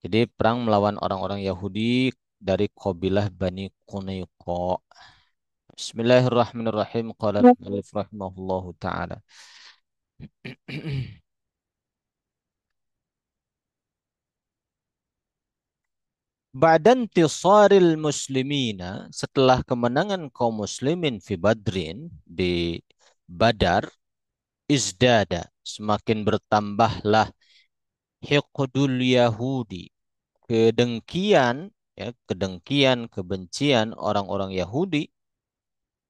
Jadi perang melawan orang-orang Yahudi dari kabilah Bani Qunayqa. Bismillahirrahmanirrahim. Qala al-mu'allif rahimahullahu taala. Ba'da intisaril muslimina, setelah kemenangan kaum muslimin fi Badrin di Badar, izdada, semakin bertambahlah hiqdul Yahudi, kedengkian, kedengkian, kebencian orang-orang Yahudi,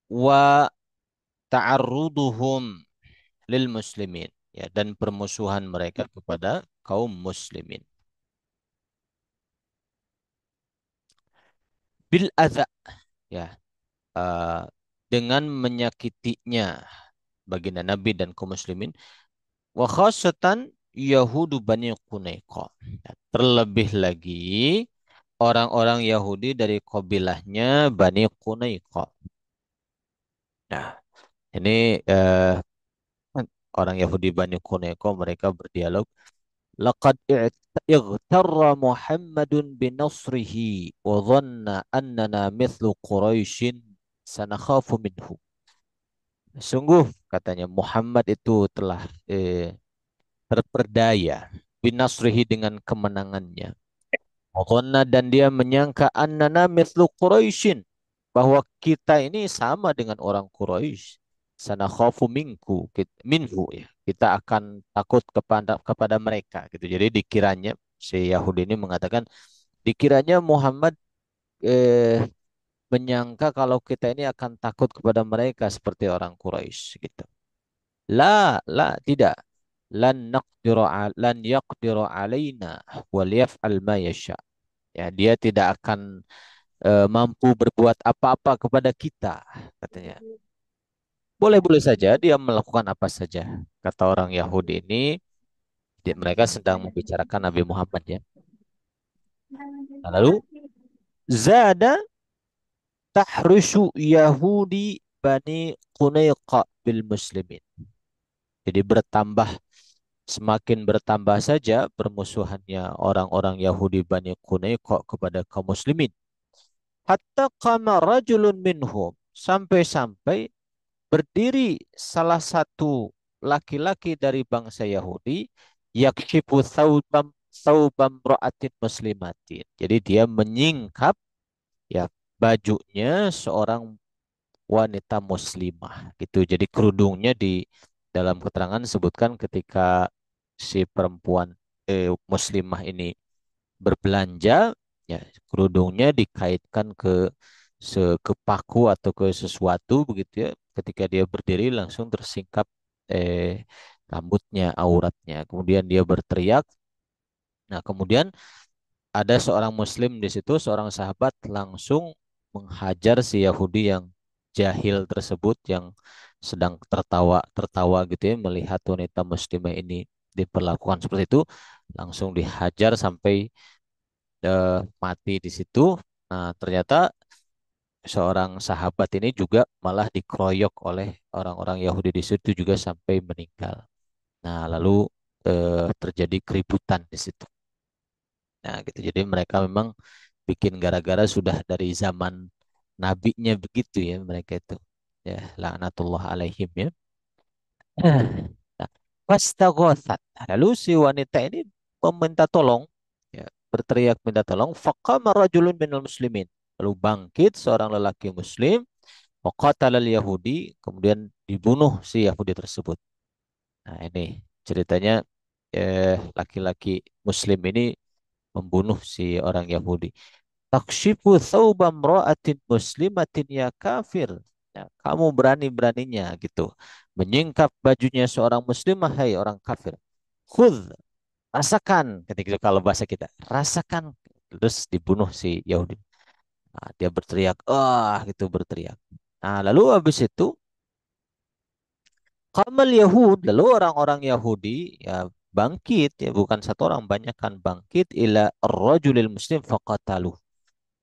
wa ta'arruduhum lil muslimin, dan permusuhan mereka kepada kaum muslimin bil adza, ya eh, dengan menyakitinya baginda Nabi dan kaum muslimin, wa khasatan Yahudu Bani Qunaiqa. Ya, terlebih lagi orang-orang Yahudi dari kabilahnya Bani Qunaiqa. Nah, ini eh, orang Yahudi Bani Qunaiqa mereka berdialog. Laqad اغتر محمد بنصره وظن أننا مثل قريش سنخاف منه. Sungguh katanya Muhammad itu telah terperdaya binasrihi dengan kemenangannya. Wa dan dia menyangka annana mithlu Quraisyin, bahwa kita ini sama dengan orang Quraisy. Sana khafu minhu, ya. Kita akan takut kepada mereka gitu. Jadi dikiranya si Yahudi ini mengatakan dikiranya Muhammad eh, menyangka kalau kita ini akan takut kepada mereka seperti orang Quraisy gitu. La, tidak. Lan yaqdiru alaina wal yaf'al ma yasha. Ya, dia tidak akan mampu berbuat apa-apa kepada kita, katanya. Boleh-boleh saja dia melakukan apa saja. Kata orang Yahudi ini, mereka sedang membicarakan Nabi Muhammad, ya. Nah, lalu zada tahrusu Yahudi Bani Qunayqa bil muslimin. Jadi semakin bertambah saja permusuhannya orang-orang Yahudi Bani Qunayqa kepada kaum muslimin. Hatta qama rajulun minhum, sampai-sampai berdiri salah satu laki-laki dari bangsa Yahudi, yakshifu thawbam ra'atin muslimatin. Jadi dia menyingkap, ya, bajunya seorang wanita muslimah gitu. Jadi kerudungnya di dalam keterangan sebutkan ketika si perempuan muslimah ini berbelanja, ya, kerudungnya dikaitkan ke paku atau ke sesuatu begitu, ya. Ketika dia berdiri langsung tersingkap rambutnya, auratnya. Kemudian dia berteriak. Nah, kemudian ada seorang muslim di situ, seorang sahabat langsung menghajar si Yahudi yang jahil tersebut, yang sedang tertawa gitu, ya, melihat wanita muslimah ini diperlakukan seperti itu, langsung dihajar sampai mati di situ. Nah, ternyata seorang sahabat ini juga malah dikeroyok oleh orang-orang Yahudi di situ juga sampai meninggal. Nah, lalu terjadi keributan di situ. Nah, gitu. Jadi mereka memang bikin gara-gara sudah dari zaman nabinya begitu, ya, mereka itu. Ya, laknatullah alaihim, ya. Nah, fastaghothat. Lalu si wanita ini meminta tolong, ya, berteriak minta tolong. Faqama rajulun minal muslimin. Lalu bangkit seorang lelaki muslim, waqatalal Yahudi, kemudian dibunuh si Yahudi tersebut. Nah, ini ceritanya, laki-laki muslim ini membunuh si orang Yahudi. Takshifu thawba mra'atin muslimatin ya kafir. Ya, kamu berani-beraninya gitu menyingkap bajunya seorang muslimah, hai orang kafir. Khudh, rasakan, ketika itu kalau bahasa kita, rasakan. Terus dibunuh si Yahudi. Nah, dia berteriak, gitu berteriak. Nah, lalu habis itu Qamal Yahud, lalu orang-orang Yahudi, ya, bangkit, ya, bukan satu orang, banyak kan bangkit, ila rajulil muslim faqatalu.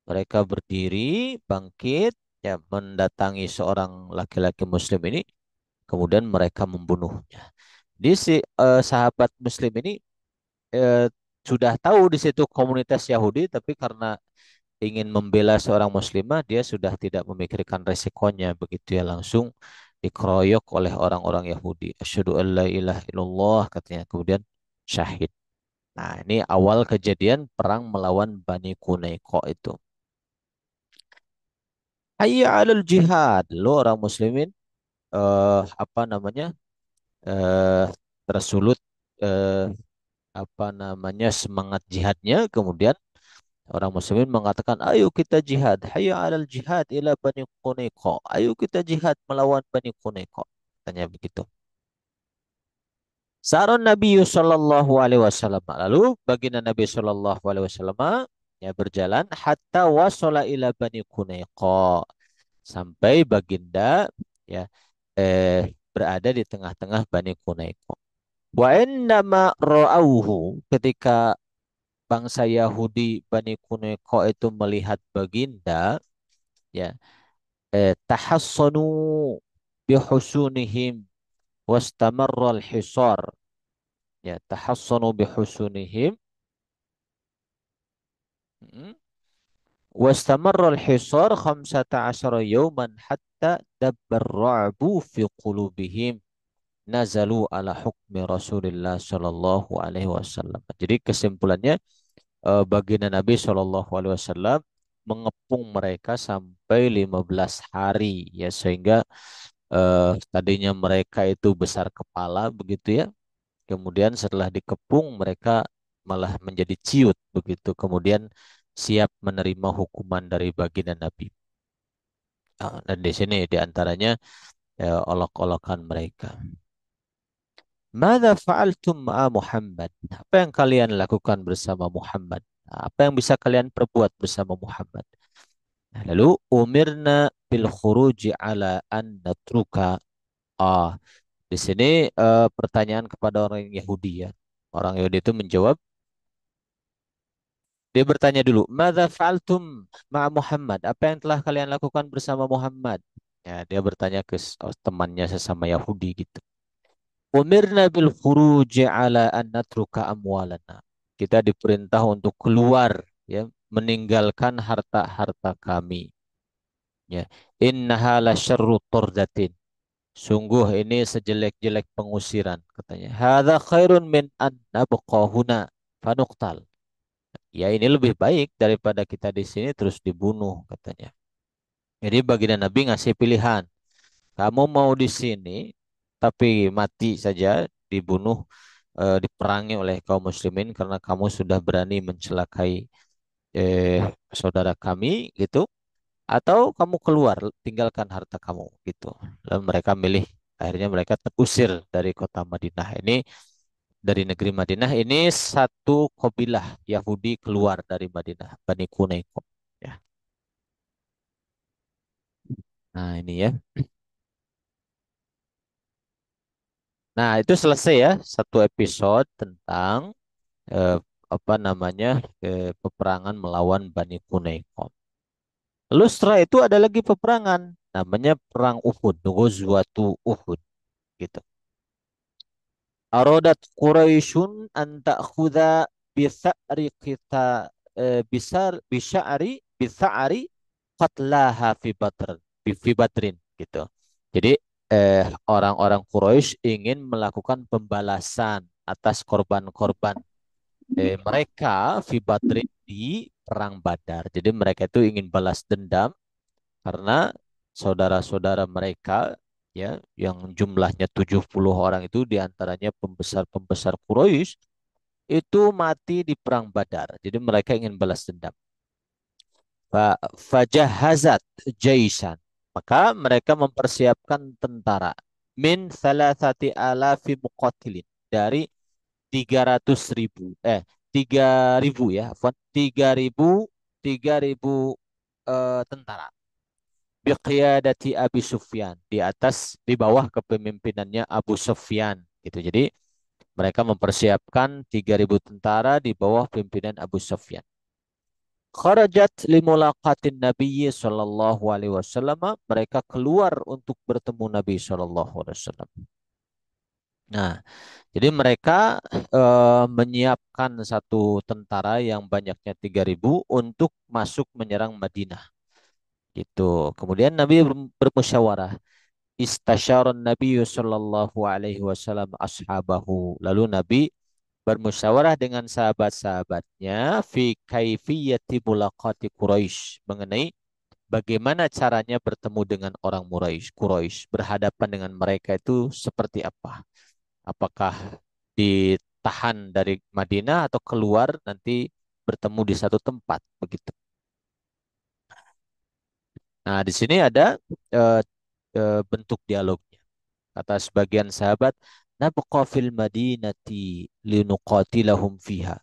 Mereka berdiri, bangkit, ya, mendatangi seorang laki-laki muslim ini, kemudian mereka membunuhnya. Di si sahabat muslim ini sudah tahu di situ komunitas Yahudi, tapi karena ingin membela seorang muslimah, dia sudah tidak memikirkan resikonya, begitu ya langsung dikeroyok oleh orang-orang Yahudi. Asyhadu an la ilaha illallah katanya, kemudian syahid. Nah, ini awal kejadian perang melawan Bani Qunaiqa itu. Hayya 'alal jihad. Lo orang muslimin apa namanya? eh tersulut eh apa namanya semangat jihadnya, kemudian orang muslimin mengatakan, ayo kita jihad. Hayya 'alal jihad ila Bani Qunaiqa. Ayo kita jihad melawan Bani Qunaiqa. Tanya begitu. Saron Nabi sallallahu alaihi wasallam. Lalu baginda Nabi sallallahu alaihi wasallam ya berjalan hatta wasala ila Bani Qunaiqa, sampai baginda ya berada di tengah-tengah Bani Qunaiqa. Wa innama ra'auhu, ketika bangsa Yahudi Bani Qunaiqa itu melihat baginda, ya tahassanu bihusunihim wastamarra al-hisar. Ya, tahassanu bihusunihim. Mm. Wastamarra al-hisar 15 yawman hatta dabbar ra'bu fi qulubihim, nazalu ala hukmi Rasulullah sallallahu alaihi wasallam. Jadi kesimpulannya, baginda Nabi sallallahu alaihi wasallam mengepung mereka sampai 15 hari ya, sehingga tadinya mereka itu besar kepala begitu ya. Kemudian setelah dikepung mereka malah menjadi ciut begitu. Kemudian siap menerima hukuman dari baginda Nabi. Dan di sini diantaranya olok-olokan mereka. Mada fa'altum ma'a Muhammad? Apa yang kalian lakukan bersama Muhammad? Apa yang bisa kalian perbuat bersama Muhammad? Nah, lalu umirna bil khuruji ala an natruka. Ah, di sini pertanyaan kepada orang Yahudi ya. Orang Yahudi itu menjawab, dia bertanya dulu, "Madza fa'altum ma'a Muhammad?" Apa yang telah kalian lakukan bersama Muhammad? Ya, dia bertanya ke temannya sesama Yahudi gitu. Umirna bil khuruji ala an natruka amwalana. Kita diperintah untuk keluar ya, meninggalkan harta-harta kami. Ya. Innaha la syarru turdatin. Sungguh ini sejelek-jelek pengusiran katanya. Hadza khairun min an nabqa huna fanuqtal. Ya ini lebih baik daripada kita di sini terus dibunuh katanya. Jadi baginda Nabi ngasih pilihan. Kamu mau di sini tapi mati saja, dibunuh, diperangi oleh kaum muslimin karena kamu sudah berani mencelakai eh, saudara kami gitu, atau kamu keluar tinggalkan harta kamu gitu. Lalu mereka milih, akhirnya mereka terusir dari kota Madinah ini, dari negeri Madinah ini. Satu kabilah Yahudi keluar dari Madinah, Bani Qunaiqa ya. Nah ini ya. Nah itu selesai ya, satu episode tentang eh, apa namanya, peperangan melawan Bani Qunaiqa. Lalu setelah itu ada lagi peperangan namanya perang Uhud, Ghazwatu Uhud gitu. Aradat Quraisyun an ta'khudha bisa'ri kita bisa'ri qatlaha fi Badrin gitu. Jadi orang-orang Quraisy ingin melakukan pembalasan atas korban-korban mereka fi Badrin di perang Badar. Jadi mereka itu ingin balas dendam karena saudara-saudara mereka ya yang jumlahnya 70 orang itu diantaranya pembesar-pembesar Quraisy itu mati di perang Badar. Jadi mereka ingin balas dendam. Fajahazat jaisan. Maka mereka mempersiapkan tentara min salasati alafi muqatilin, dari 300.000 3.000 ya, 3.000 3.000 tentara biqiyadati Abi Sufyan, di atas, di bawah kepemimpinannya Abu Sufyan gitu. Jadi mereka mempersiapkan 3.000 tentara di bawah pimpinan Abu Sufyan. Kharajat limulaqatin Nabi sallallahu alaihi wasallam, mereka keluar untuk bertemu Nabi sallallahu alaihi wasallam. Nah, jadi mereka menyiapkan satu tentara yang banyaknya 3.000 untuk masuk menyerang Madinah. Gitu. Kemudian Nabi bermusyawarah. Istasyaran Nabi sallallahu alaihi wasallam ashabahu. Lalu Nabi bermusyawarah dengan sahabat-sahabatnya fi kaifiyati mulaqati Quraisy mengenai bagaimana caranya bertemu dengan orang Quraisy, berhadapan dengan mereka itu seperti apa? Apakah ditahan dari Madinah atau keluar nanti bertemu di satu tempat begitu. Nah, di sini ada eh, bentuk dialognya. Kata sebagian sahabat, nabqa fil madinati linuqatilahum fiha.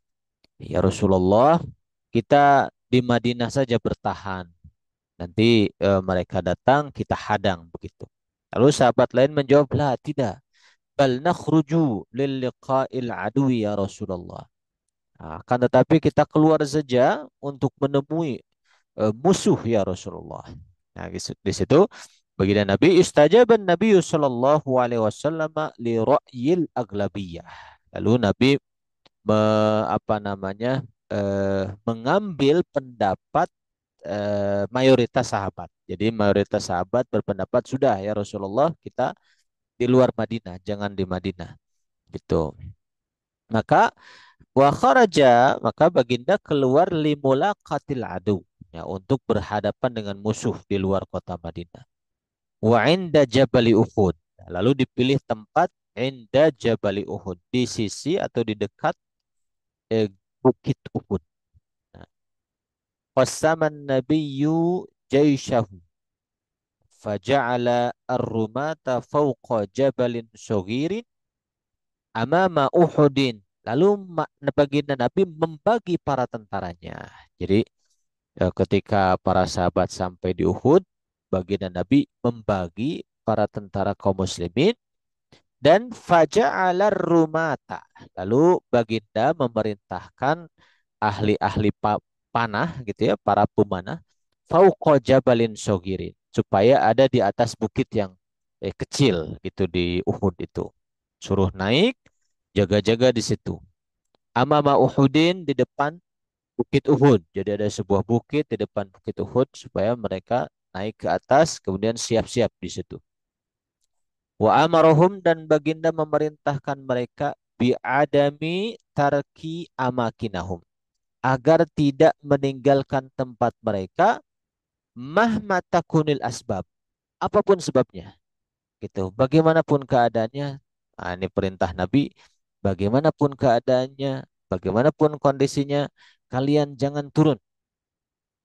Ya Rasulullah, kita di Madinah saja bertahan. Nanti mereka datang, kita hadang begitu. Lalu sahabat lain menjawab, lah tidak. Bal nakhruju lil liqa'il adwi ya Rasulullah. Nah, akan tetapi kita keluar saja untuk menemui musuh ya Rasulullah. Nah, di situ baginda Nabi istajaban Nabi sallallahu alaihi wasallam li ra'yil aglabiyah. Lalu Nabi apa namanya mengambil pendapat mayoritas sahabat. Jadi mayoritas sahabat berpendapat sudah ya Rasulullah kita di luar Madinah, jangan di Madinah gitu. Maka wa kharaja, maka baginda keluar limulaqatil adu, ya untuk berhadapan dengan musuh di luar kota Madinah. Wa inda Jabali Uhud. Lalu dipilih tempat inda Jabali Uhud di sisi atau di dekat eh, Bukit Uhud. Nah, qasaman nabiyyu jaishahu faja'ala ar-rumata fawqa jabalin saghirin amama Uhudin. Lalu baginda Nabi membagi para tentaranya. Jadi ketika para sahabat sampai di Uhud, baginda Nabi membagi para tentara kaum muslimin dan faja'alar rumata. Lalu baginda memerintahkan ahli-ahli panah gitu ya, para pemanah, fauqa jabalin sogirin, supaya ada di atas bukit yang kecil gitu di Uhud itu. Suruh naik, jaga-jaga di situ. Amama Uhudin di depan Bukit Uhud. Jadi ada sebuah bukit di depan Bukit Uhud supaya mereka naik ke atas kemudian siap-siap di situ. Wa amarahum, dan baginda memerintahkan mereka bi'adami tarki amakinahum, agar tidak meninggalkan tempat mereka mahmatakunil asbab, apapun sebabnya gitu. Bagaimanapun keadaannya, nah, ini perintah Nabi, bagaimanapun keadaannya, bagaimanapun kondisinya, kalian jangan turun.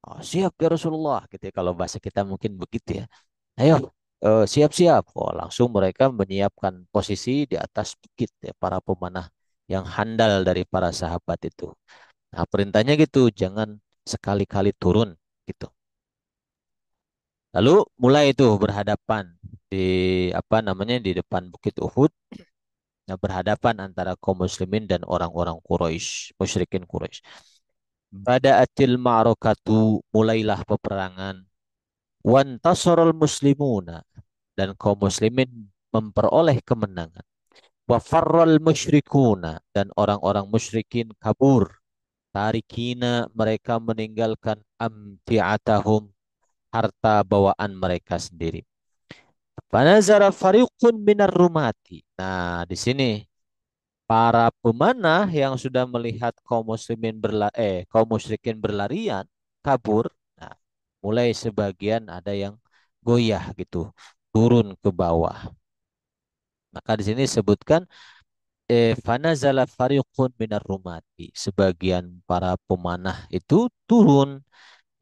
Oh, siap ya Rasulullah gitu ya. Kalau bahasa kita mungkin begitu ya. Ayo, siap-siap. Oh, langsung mereka menyiapkan posisi di atas bukit ya, para pemanah yang handal dari para sahabat itu. Nah, perintahnya gitu, jangan sekali-kali turun gitu. Lalu mulai itu berhadapan di apa namanya di depan Bukit Uhud. Nah, berhadapan antara kaum muslimin dan orang-orang Quraisy, musyrikin Quraisy. Bada'atil ma'rakatu, mulailah peperangan. Wantasarul muslimuna, dan kaum muslimin memperoleh kemenangan. Wa farral musyrikuna, dan orang-orang musyrikin kabur. Tarikina, mereka meninggalkan amti'atahum, harta bawaan mereka sendiri. Fanazara fariqun minar rumati. Nah, di sini para pemanah yang sudah melihat kaum musyrikin berlarian kabur. Nah, mulai sebagian ada yang goyah gitu, turun ke bawah. Maka di sini disebutkan fanazala fariqun minar rumati. Sebagian para pemanah itu turun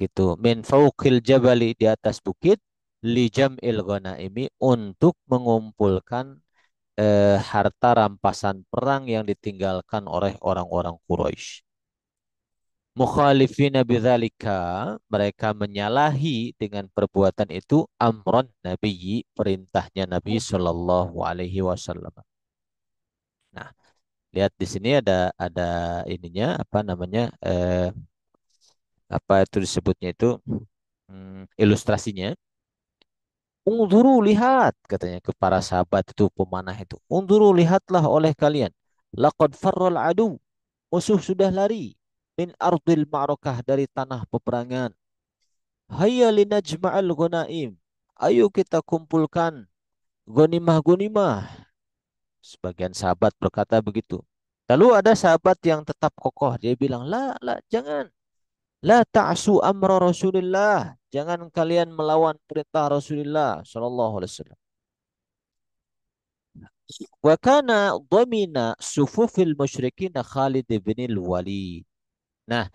gitu min fauqil jabali, di atas bukit, li jam'il ghanaimi, untuk mengumpulkan harta rampasan perang yang ditinggalkan oleh orang-orang Quraisy. Mukhalifina bidzalika, mereka menyalahi dengan perbuatan itu amron nabiyyi, perintahnya Nabi Shallallahu alaihi wasallam. Nah, lihat di sini ada ininya apa namanya apa itu disebutnya itu ilustrasinya. Unzuru lihat katanya ke para sahabat itu pemanah itu. Unzuru lihatlah oleh kalian. Laqad farral adu. Musuh sudah lari min ardil ma'rakah dari tanah peperangan. Hayya linajma'al ghanaim. Ayo kita kumpulkan gonimah-gonimah. Sebagian sahabat berkata begitu. Lalu ada sahabat yang tetap kokoh. Dia bilang, la, jangan. La ta'su amra Rasulillah. Jangan kalian melawan perintah Rasulullah sallallahu alaihi wasallam. Wa kana dhamina sufufil musyrikin Khalid bin Walid. Nah,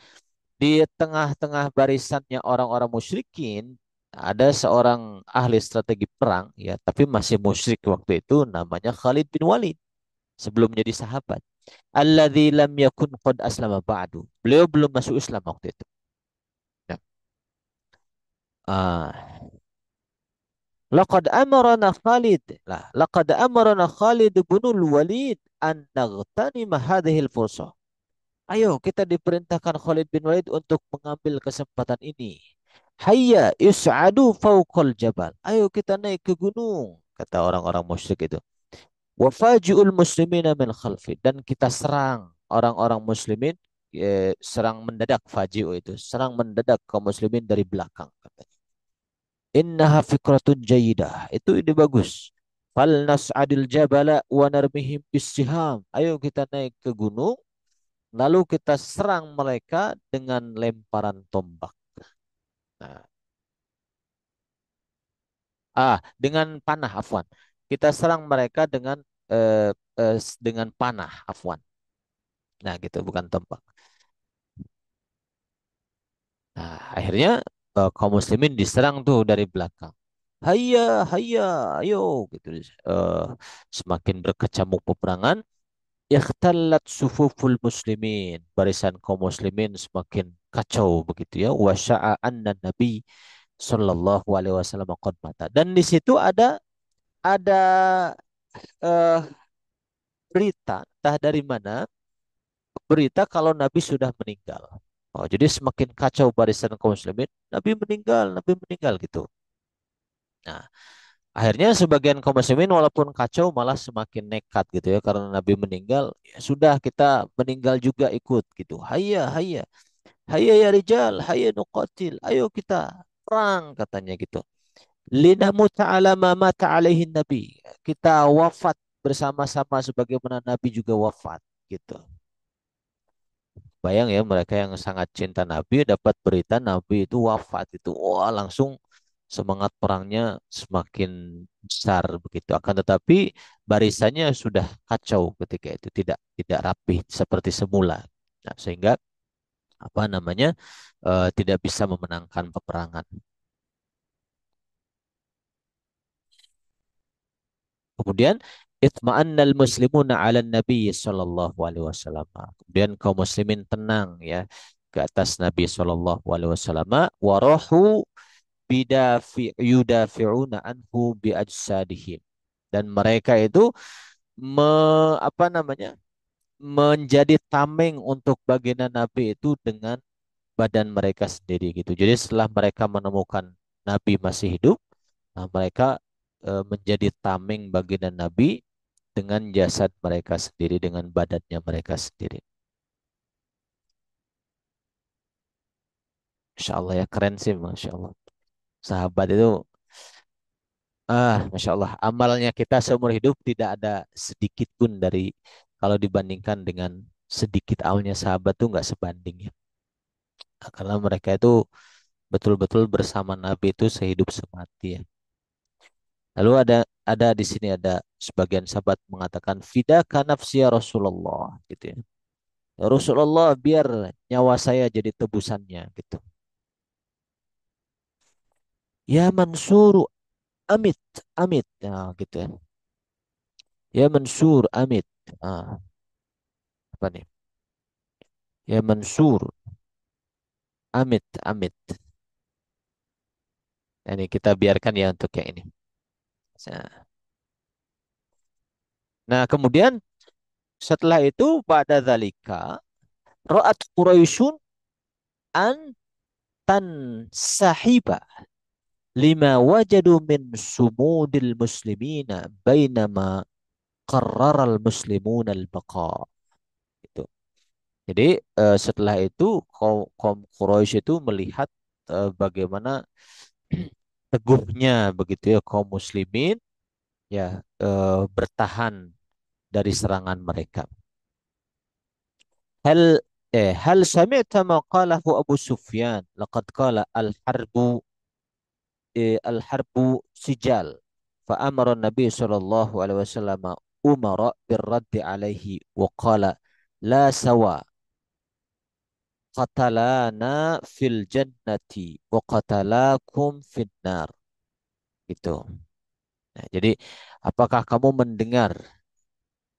di tengah-tengah barisannya orang-orang musyrikin ada seorang ahli strategi perang ya, tapi masih musyrik waktu itu namanya Khalid bin Walid sebelum menjadi sahabat. Alladzi lam yakun qad aslama ba'du. Beliau belum masuk Islam waktu itu. Nah, ah, laqad amarana Khalid bin Walid an naghtanima hadhihi al-fursah. Ayo kita diperintahkan Khalid bin Walid untuk mengambil kesempatan ini. Hayya yus'adu fawqal jabal. Ayo kita naik ke gunung, kata orang-orang musyrik itu. Wafaji'ul muslimina min khalfi, dan kita serang orang-orang muslimin, serang mendadak, faji'u itu serang mendadak kaum muslimin dari belakang katanya. Innaha fikratun jayidah, itu ide bagus. Fal nas'adil jabala wa narmihim bisiham. Ayo kita naik ke gunung lalu kita serang mereka dengan lemparan tombak. Nah, dengan panah, afwan. Kita serang mereka dengan panah, afwan. Nah, gitu, bukan tombak. Nah, akhirnya kaum muslimin diserang tuh dari belakang. Hayya, hayya, ayo gitu. Eh, Semakin berkecamuk peperangan, ikhtallat sufuful muslimin. Barisan kaum muslimin semakin kacau begitu ya. Wa sya'a anna nabi sallallahu alaihi wasallam qad mata. Dan di situ ada eh, berita entah dari mana, berita kalau Nabi sudah meninggal. Oh, jadi semakin kacau barisan kaum muslimin, Nabi meninggal gitu. Nah, akhirnya sebagian kaum muslimin walaupun kacau malah semakin nekat gitu ya karena Nabi meninggal, ya sudah kita meninggal juga ikut gitu. Hayya, hayya, hayya ya rijal, hayya nuqatil. Ayo kita perang katanya gitu. Linamut ala ma mata alaihi Nabi. Kita wafat bersama-sama sebagaimana Nabi juga wafat gitu. Bayang ya mereka yang sangat cinta Nabi dapat berita Nabi itu wafat itu. Wah, langsung semangat perangnya semakin besar begitu. Akan tetapi barisannya sudah kacau ketika itu, tidak rapi seperti semula. Nah, sehingga apa namanya tidak bisa memenangkan peperangan. Kemudian itma'annal muslimuna 'ala Nabi sallallahu alaihi wasallam. Kemudian kaum muslimin tenang ya ke atas Nabi sallallahu alaihi wasallam, wa rahu yudafi'una anhu bi ajsadihim. Dan mereka itu me, apa namanya? Menjadi tameng untuk baginda Nabi itu dengan badan mereka sendiri gitu. Jadi setelah mereka menemukan Nabi masih hidup, nah, mereka menjadi tameng baginda Nabi dengan jasad mereka sendiri, dengan badannya mereka sendiri. Masya Allah ya, keren sih, Masya Allah. Sahabat itu, Masya Allah, amalnya kita seumur hidup tidak ada sedikit pun dari, kalau dibandingkan dengan sedikit amalnya sahabat tuh nggak sebanding ya. Nah, karena mereka itu betul-betul bersama Nabi itu sehidup semati ya. Lalu ada di sini ada sebagian sahabat mengatakan fidaka nafsi ya Rasulullah gitu ya. Ya Rasulullah, biar nyawa saya jadi tebusannya gitu. Ya Mansur amit, amit, nah, gitu ya. Ya Mansur amit. Ah, apa nih? Ya Mansur amit, amit. Ini kita biarkan ya untuk yang ini. Nah, kemudian setelah itu pada zalika ra'at Quraisyun an tan sahiba lima wajadu min sumudil muslimina bainama qarraral muslimuna al-baqa. Gitu. Jadi setelah itu kaum Quraisy itu melihat bagaimana teguhnya begitu ya kaum muslimin ya bertahan dari serangan mereka. Hal hal sami'ta ma qalahu Abu Sufyan laqad qala al-harbu sijal fa amara Nabi sallallahu alaihi wasallam umara birraddi alaihi wa qala la sawa qatalana fil jannati wa qatalakum fin nar. Gitu. Nah, jadi apakah kamu mendengar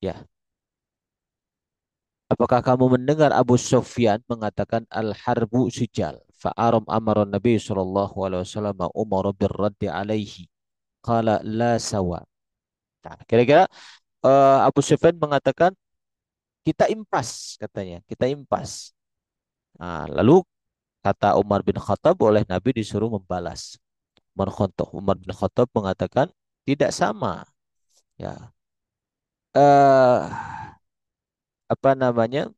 ya, apakah kamu mendengar Abu Sufyan mengatakan al-harbu sijal fa'aram amara Nabi sallallahu alaihi wasallam umar birraddi alaihi qala la sawa. Nah, kira-kira Abu Sufyan mengatakan kita impas katanya, kita impas. Nah, lalu kata Umar bin Khattab oleh Nabi disuruh membalas. Umar bin Khattab mengatakan tidak sama. Ya, eh apa namanya?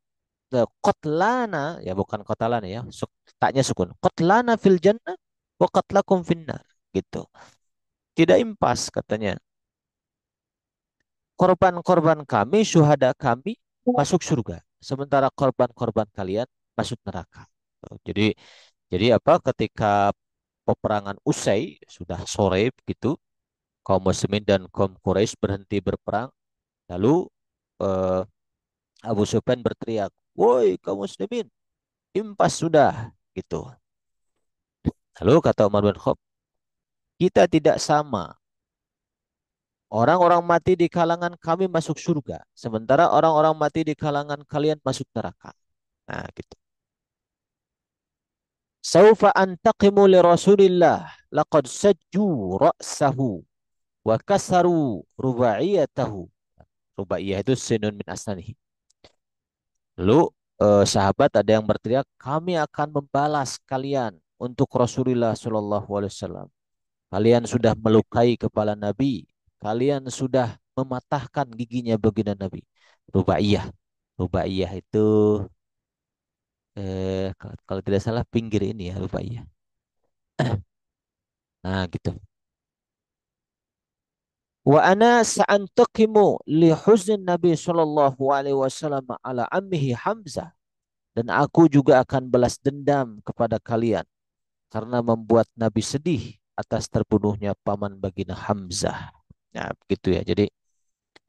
Qatlana ya bukan qatalana ya. Taknya sukun. Qatlana fil jannah wa qatlakum finnar. Gitu. Tidak impas katanya. Korban-korban kami, syuhada kami masuk surga. Sementara korban-korban kalian masuk neraka. Jadi jadi apa ketika peperangan usai sudah sore begitu kaum muslimin dan kaum Quraisy berhenti berperang lalu eh, Abu Sufyan berteriak, "Woi kaum muslimin, impas sudah." Gitu. Lalu kata Umar bin Khattab, "Kita tidak sama. Orang-orang mati di kalangan kami masuk surga, sementara orang-orang mati di kalangan kalian masuk neraka." Nah, gitu. Saufa antaqimu li Rasulillah laqad sajju ra'sahu wa kasaru rubaiyatahu. Rubaiyah itu sinun min asnanihi. Lalu sahabat ada yang berteriak, kami akan membalas kalian untuk Rasulullah Shallallahu Alaihi Wasallam. Kalian sudah melukai kepala Nabi. Kalian sudah mematahkan giginya baginda Nabi. Rubaiyah. Rubaiyah itu kalau tidak salah pinggir ini ya Rubaiyah. Nah gitu. Wa ana sa'antaqimu li huzn Nabi sallallahu alaihi wasallam ala ammihi Hamzah dan aku juga akan balas dendam kepada kalian karena membuat Nabi sedih atas terbunuhnya paman baginda Hamzah. Nah, begitu ya. Jadi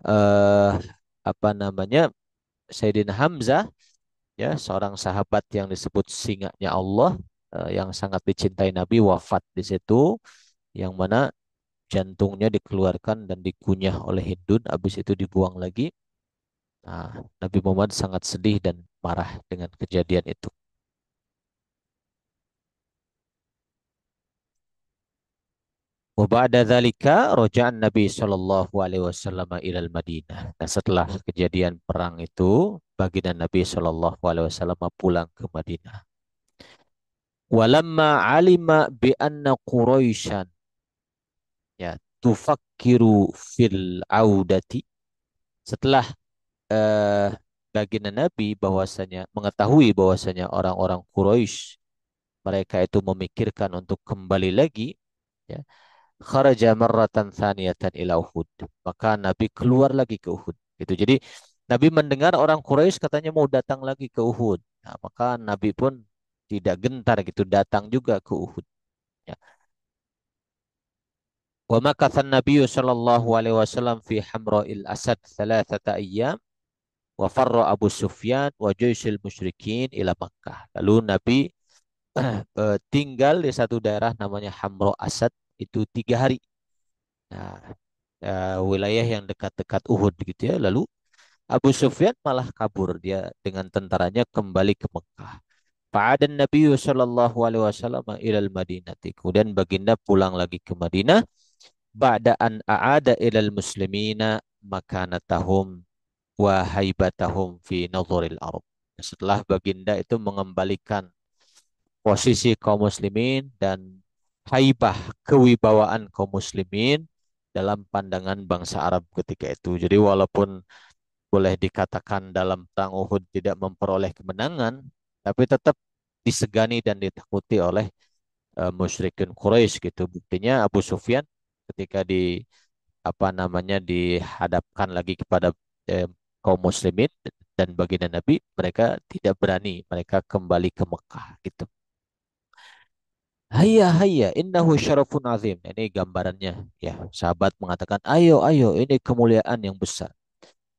eh apa namanya? Sayyidina Hamzah ya, seorang sahabat yang disebut singanya Allah yang sangat dicintai Nabi wafat di situ yang mana jantungnya dikeluarkan dan dikunyah oleh Hindun habis itu dibuang lagi. Nah, Nabi Muhammad sangat sedih dan marah dengan kejadian itu. Wa ba'da dzalika raja'an Nabi sallallahu alaihi wasallam ilal Madinah. Dan setelah kejadian perang itu, baginda Nabi sallallahu alaihi wasallam pulang ke Madinah. Walamma alima bi anna Quraisyan ya tufakkiru fil audati. Setelah eh, baginda Nabi bahwasanya mengetahui bahwasanya orang-orang Quraisy mereka itu memikirkan untuk kembali lagi ya kharaja marratan tsaniyatan ila Uhud. Maka Nabi keluar lagi ke Uhud. Gitu. Jadi Nabi mendengar orang Quraisy katanya mau datang lagi ke Uhud. Nah, maka Nabi pun tidak gentar gitu datang juga ke Uhud. Ya. Wa makathan Nabi sallallahu alaihi wasallam fi Hamra'il Asad thalathata ayyam wa farra Abu Sufyan wa jaisil musyrikin ila Makkah. Lalu Nabi tinggal di satu daerah namanya Hamra Asad itu 3 hari. Nah, wilayah yang dekat-dekat Uhud gitu ya. Lalu Abu Sufyan malah kabur dia dengan tentaranya kembali ke Mekah. Fa'adan Nabi sallallahu alaihi wasallam ilal Madinati. Kemudian baginda pulang lagi ke Madinah ba'da an a'ada ilal muslimina makanatahum wa haibatahum fi nadhuril Arab. Setelah baginda itu mengembalikan posisi kaum muslimin dan haibah, kewibawaan kaum muslimin dalam pandangan bangsa Arab ketika itu. Jadi walaupun boleh dikatakan dalam perang Uhud tidak memperoleh kemenangan, tapi tetap disegani dan ditakuti oleh musyrikin Quraisy gitu. Buktinya Abu Sufyan ketika di apa namanya dihadapkan lagi kepada eh, kaum muslimin dan baginda Nabi, mereka tidak berani, mereka kembali ke Mekah gitu. Hayya hayya innahu syarafun azim. Ini gambarannya ya. Sahabat mengatakan, "Ayo ayo ini kemuliaan yang besar."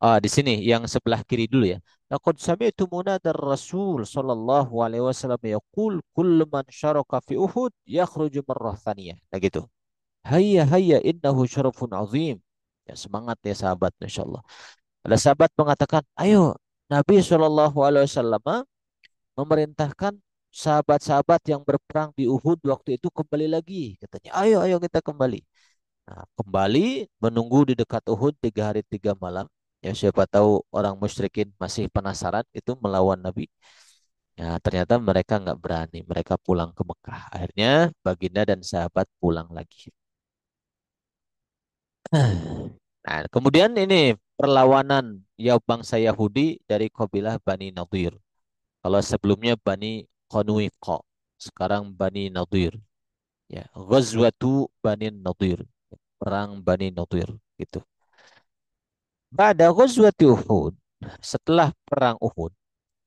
Ah, di sini yang sebelah kiri dulu ya. Laqad sami'tu munadar Rasul sallallahu alaihi wasallam yaqul kullu man syaraka fi Uhud yakhruju marrah thaniyah. Nah gitu. Hayya hayya innahu syarafun azim. Ya semangat ya sahabat insyaallah. Ada sahabat mengatakan, "Ayo Nabi sallallahu alaihi wasallam memerintahkan sahabat-sahabat yang berperang di Uhud waktu itu kembali lagi." Katanya, "Ayo ayo kita kembali." Nah, kembali menunggu di dekat Uhud 3 hari 3 malam. Ya, siapa tahu orang musyrikin masih penasaran itu melawan Nabi. Ya, ternyata mereka nggak berani. Mereka pulang ke Mekah. Akhirnya Baginda dan sahabat pulang lagi. Nah, kemudian ini perlawanan ya bangsa Yahudi dari kabilah Bani Nadir. Kalau sebelumnya Bani Qanuiqa, sekarang Bani Nadir. Ya, Ghazwatu Bani Nadir. Perang Bani Nadir gitu. Pada Ghazwati Uhud, setelah perang Uhud,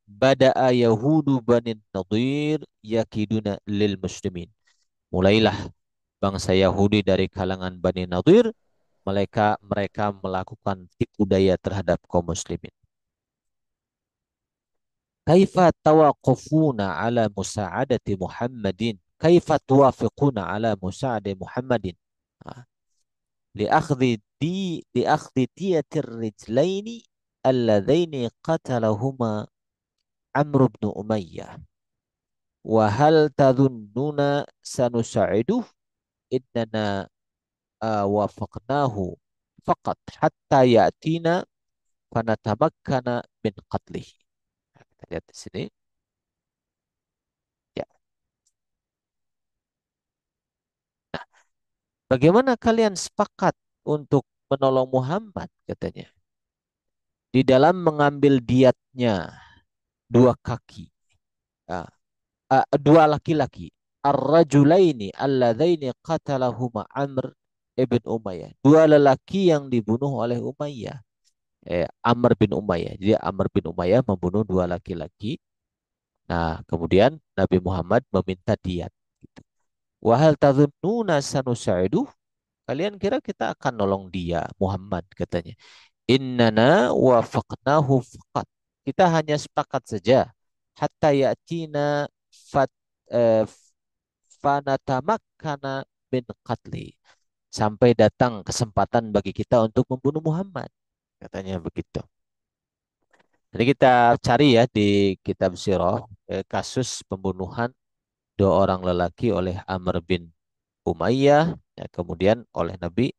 bada'a Yahudu Bani Nadir yakiduna lil muslimin. Mulailah bangsa Yahudi dari kalangan Bani Nadir, mereka melakukan tipu daya terhadap kaum muslimin. Kaifa tawaqafuna ala musa'adati Muhammadin? Kaifa tuwafiquna ala musa'adati Muhammadin? Ah, liakhdhi liakhdhi diyatir rijlaini alladhaini qatalahuma Amr bin Umayyah. Wa hal tadhunnuna sanusa'iduh innana wafaqnahu faqat hatta ya'tina fanatamakkana min qatlih. Kita lihat di sini. Ya. Bagaimana kalian sepakat untuk menolong Muhammad katanya di dalam mengambil diatnya dua kaki, ah, dua laki-laki, ar-rajulaini alladzaini qatalahuma Amr ibn Umayyah, dua lelaki yang dibunuh oleh Umayyah, Amr bin Umayyah. Jadi Amr bin Umayyah membunuh dua laki-laki. Nah, kemudian Nabi Muhammad meminta diat. Gitu. Wahal tadhunnuna sanusa'iduh? Kalian kira kita akan nolong dia, Muhammad katanya. Innana wafaqnahu faqat. Kita hanya sepakat saja. Hatta ya'tina fat eh, fanatamakkana min qatli. Sampai datang kesempatan bagi kita untuk membunuh Muhammad. Katanya begitu. Jadi kita cari ya di kitab Sirah kasus pembunuhan dua orang lelaki oleh Amr bin Umayyah, ya, kemudian oleh Nabi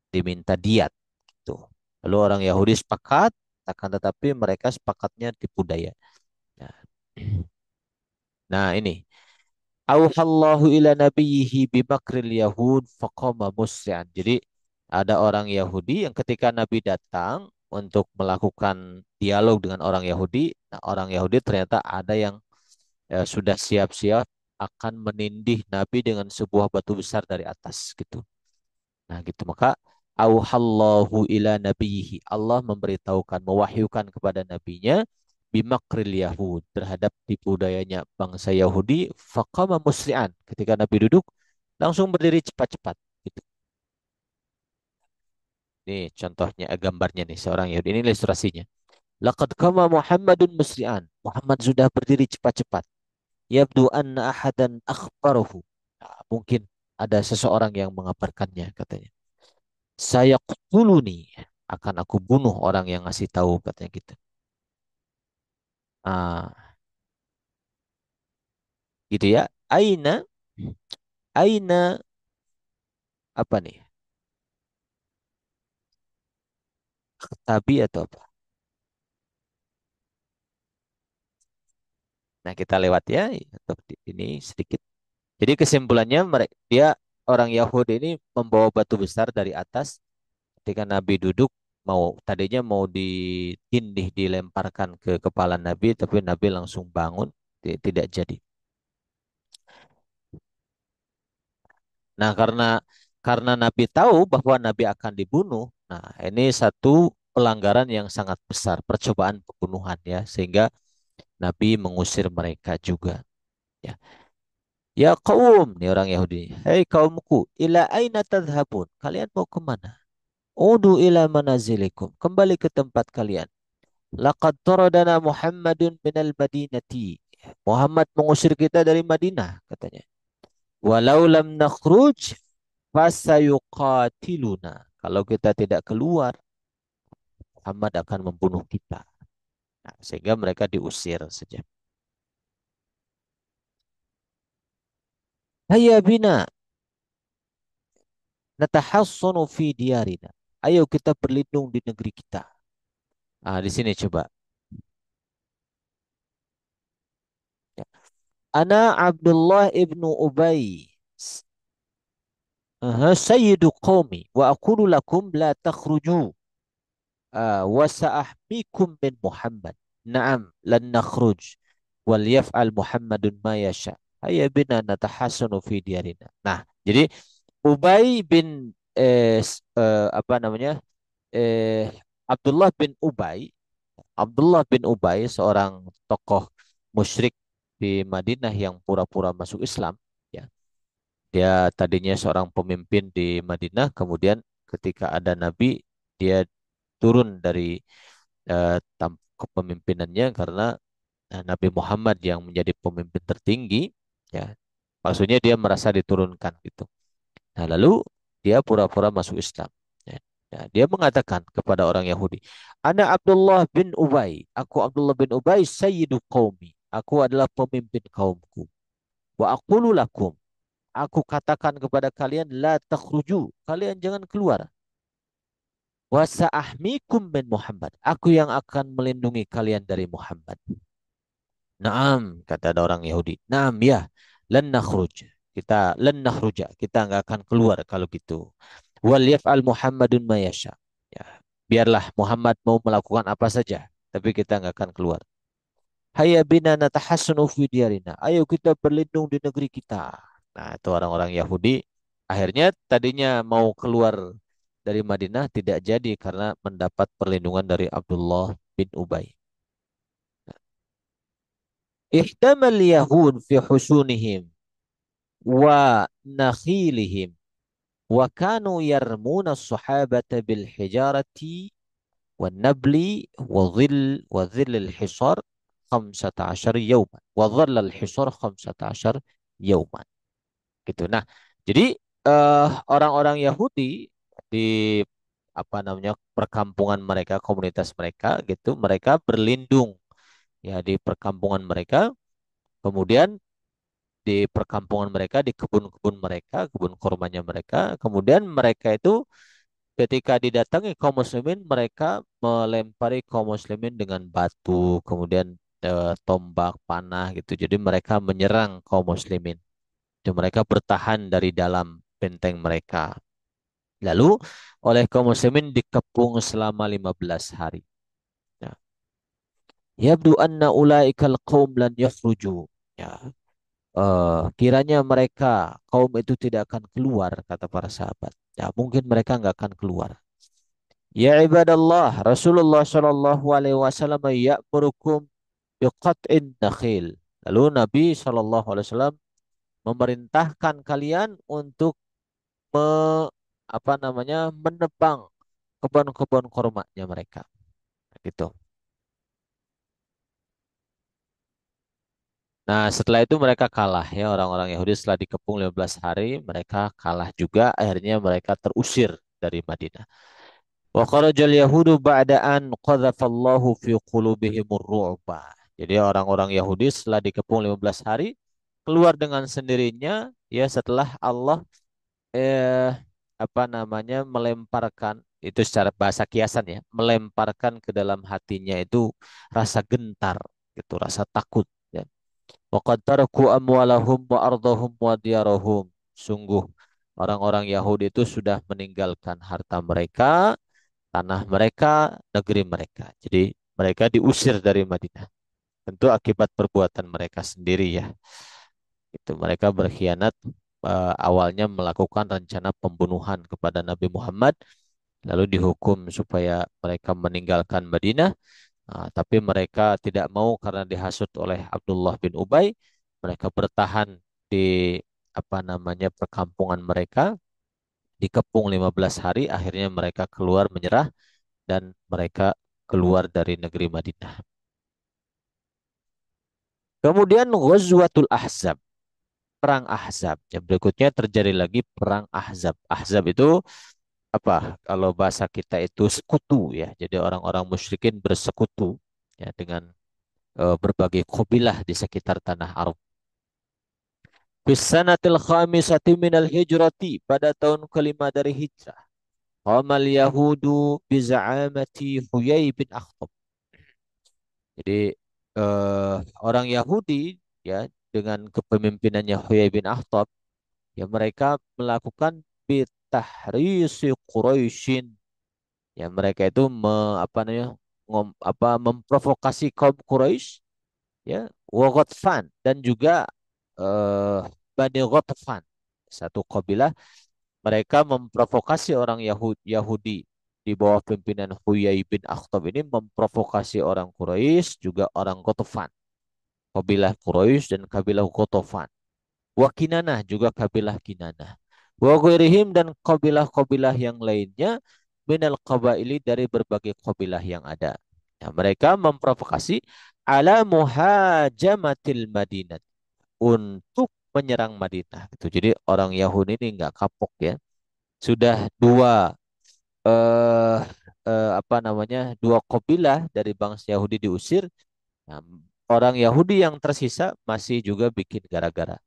diminta diat gitu. Lalu orang Yahudi sepakat, akan tetapi mereka sepakatnya tipu daya. Nah, nah ini auhallahu ila nabiyhi bimakril yahud faqama musyan. Jadi ada orang Yahudi yang ketika Nabi datang untuk melakukan dialog dengan orang Yahudi, nah orang Yahudi ternyata ada yang sudah siap-siap akan menindih Nabi dengan sebuah batu besar dari atas gitu. Nah gitu maka auhallahu ila nabiyhi, Allah memberitahukan mewahyukan kepada nabinya bimakril Yahud terhadap tipu dayanya bangsa Yahudi faqama musri'an, ketika Nabi duduk langsung berdiri cepat-cepat gitu. Ini contohnya gambarnya nih seorang Yahudi, ini ilustrasinya. Laqad qama Muhammadun musri'an, Muhammad sudah berdiri cepat-cepat. Yabdu anna ahadan akhbarahu. Nah, mungkin ada seseorang yang mengabarkannya katanya. Saya nih, akan aku bunuh orang yang ngasih tahu katanya gitu. Ah, gitu ya. Aina, aina apa nih? Tabi atau apa? Nah, kita lewat ya. Untuk ini sedikit. Jadi kesimpulannya dia orang Yahudi ini membawa batu besar dari atas ketika Nabi duduk tadinya mau ditindih dilemparkan ke kepala Nabi tapi Nabi langsung bangun tidak jadi. Nah, karena Nabi tahu bahwa Nabi akan dibunuh. Nah, ini satu pelanggaran yang sangat besar, percobaan pembunuhan ya, sehingga Nabi mengusir mereka juga. Ya, ya kaum, nih orang Yahudi. Hei kaumku, ila aina tadhhabun? Kalian mau kemana? Udu ila manazilikum. Kembali ke tempat kalian. Laqad taradana Muhammadun minal Madinati. Muhammad mengusir kita dari Madinah, katanya. Walau lam nakhruj fasayuqatiluna. Kalau kita tidak keluar, Muhammad akan membunuh kita. Nah, sehingga mereka diusir saja. Hayya bina natahassanu fi diyarina. Ayo kita berlindung di negeri kita. Ah, di sini coba. Ya. Ana Abdullah ibnu Ubay. Sayyidu qawmi wa aqulu lakum la takhruju wa sa'ahmikum min Muhammad. Naam, lan nakhruj wal yaf'al Muhammadun ma yasha. Hayya bina natahassanu fi diyarina. Nah, jadi Ubay bin apa namanya? Eh Abdullah bin Ubay, Abdullah bin Ubay seorang tokoh musyrik di Madinah yang pura-pura masuk Islam, ya. Dia tadinya seorang pemimpin di Madinah, kemudian ketika ada Nabi, dia turun dari kepemimpinannya karena Nabi Muhammad yang menjadi pemimpin tertinggi, ya. Maksudnya dia merasa diturunkan gitu. Nah, lalu dia pura-pura masuk Islam. Ya. Ya, dia mengatakan kepada orang Yahudi, Ana Abdullah bin Ubay, aku Abdullah bin Ubay, sayyidu qaumi. Aku adalah pemimpin kaumku. Wa aqulu lakum, aku katakan kepada kalian, la takhruju, kalian jangan keluar. Wa sa'ahmikum min Muhammad, aku yang akan melindungi kalian dari Muhammad. Naam, kata ada orang Yahudi. Naam ya, lan nakhruj. Lan nakhruja, kita nggak akan keluar kalau gitu. Wal yaf'al Muhammadun ma yasha. Ya, biarlah Muhammad mau melakukan apa saja, tapi kita nggak akan keluar. Hayya bina natahassanu fi diyarina. Ayo kita berlindung di negeri kita. Nah, itu orang-orang Yahudi akhirnya tadinya mau keluar dari Madinah tidak jadi karena mendapat perlindungan dari Abdullah bin Ubay. Ihtamal Yahud fi husunihim wa nakhilihim wa kanu yarmuna as-sahabata bil hijarati wan nabli wa dhill al-hisar 15 yawman wa dhalla al-hisar 15 yawman gitu. Nah, jadi orang-orang Yahudi di apa namanya perkampungan mereka, komunitas mereka gitu, mereka berlindung ya di perkampungan mereka. Kemudian di perkampungan mereka, di kebun-kebun mereka, kebun kurmanya mereka. Kemudian mereka itu ketika didatangi kaum muslimin, mereka melempari kaum muslimin dengan batu, kemudian tombak, panah gitu. Jadi mereka menyerang kaum muslimin. Dan mereka bertahan dari dalam benteng mereka. Lalu oleh kaum muslimin dikepung selama 15 hari. Ya. Yabdu anna ulaikal qaum lan yakhruju. Ya, kiranya mereka kaum itu tidak akan keluar kata para sahabat. Ya, mungkin mereka nggak akan keluar. Ya ibadallah, Rasulullah Shallallahu Alaihi Wasallam ya'murukum biqat'in nakhil. Lalu Nabi Shallallahu Alaihi Wasallam memerintahkan kalian untuk me, apa namanya menebang kebun-kebun kurmanya mereka. Gitu. Nah, setelah itu mereka kalah ya orang-orang Yahudi setelah dikepung 15 hari mereka kalah juga akhirnya mereka terusir dari Madinah. Wa kharajal yahudu ba'da an qadzafallahu fi qulubihimur ru'ba. Jadi orang-orang Yahudi setelah dikepung 15 hari keluar dengan sendirinya ya setelah Allah eh apa namanya melemparkan itu secara bahasa kiasan ya, melemparkan ke dalam hatinya itu rasa gentar gitu, rasa takut ya. Wa qad taraku amwalahum wa ardahum wa diyarahum. Sungguh orang-orang Yahudi itu sudah meninggalkan harta mereka, tanah mereka, negeri mereka. Jadi mereka diusir dari Madinah. Tentu akibat perbuatan mereka sendiri ya. Itu mereka berkhianat, awalnya melakukan rencana pembunuhan kepada Nabi Muhammad, lalu dihukum supaya mereka meninggalkan Madinah. Tapi mereka tidak mau karena dihasut oleh Abdullah bin Ubay. Mereka bertahan di apa namanya perkampungan mereka, dikepung 15 hari. Akhirnya mereka keluar menyerah dan mereka keluar dari negeri Madinah. Kemudian Ghazwatul Ahzab, perang Ahzab. Yang berikutnya terjadi lagi perang Ahzab. Ahzab itu apa? Kalau bahasa kita itu sekutu ya. Jadi orang-orang musyrikin bersekutu ya dengan berbagai kabilah di sekitar tanah Arab. Bisanatil khamisati minal hijrati, pada tahun kelima dari hijrah. Qamal Yahudu biza'amati Huyai bin Akhtab. Jadi orang Yahudi ya dengan kepemimpinannya Huyai bin Akhtab, ya mereka melakukan bitahrisi Quraisyin. Ya mereka itu apa namanya memprovokasi kaum Quraisy ya, wa Ghatfan, dan juga eh, Bani Ghatfan, satu kabilah. Mereka memprovokasi orang Yahudi di bawah pimpinan Huyai bin Akhtab ini, memprovokasi orang Quraisy juga orang Ghatfan, kabilah Quraisy dan kabilah Ghatfan. Wa Kinanah, juga kabilah Kinanah. Wa ghairihim, dan kabilah-kabilah yang lainnya, minal qabaili, dari berbagai kabilah yang ada. Nah, mereka memprovokasi ala muhajamatil Madinah, untuk menyerang Madinah. Gitu. Jadi orang Yahudi ini nggak kapok ya. Sudah eh, apa namanya, dua kabilah dari bangsa Yahudi diusir. Nah, orang Yahudi yang tersisa masih juga bikin gara-gara.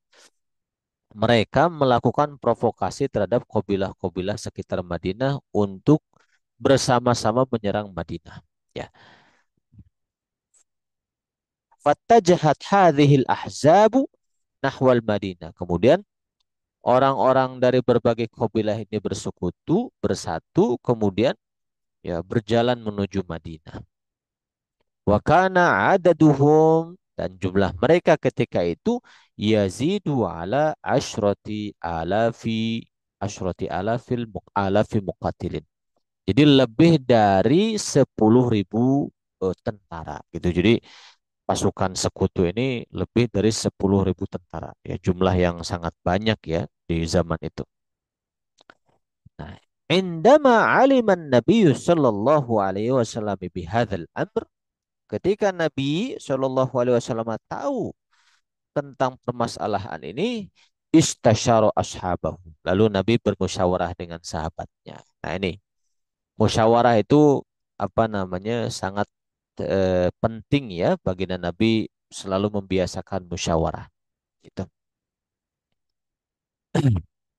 Mereka melakukan provokasi terhadap kabilah-kabilah sekitar Madinah untuk bersama-sama menyerang Madinah. Ya. Fattajahat hadhil ahzabu nahwal Madinah. Kemudian orang-orang dari berbagai kabilah ini bersekutu, bersatu, kemudian ya berjalan menuju Madinah. Wa kana adaduhum, dan jumlah mereka ketika itu yazidu ala asyrati alafi muqatilin. Jadi lebih dari 10.000 tentara gitu. Jadi pasukan sekutu ini lebih dari 10.000 tentara. Ya jumlah yang sangat banyak ya di zaman itu. Nah, indama aliman Nabi sallallahu alaihi wasallam bihadzal amr, ketika Nabi Shallallahu Alaihi Wasallam tahu tentang permasalahan ini, istasyara ashabahu. Lalu Nabi bermusyawarah dengan sahabatnya. Nah ini, musyawarah itu apa namanya, sangat penting ya. Baginda Nabi selalu membiasakan musyawarah. Gitu.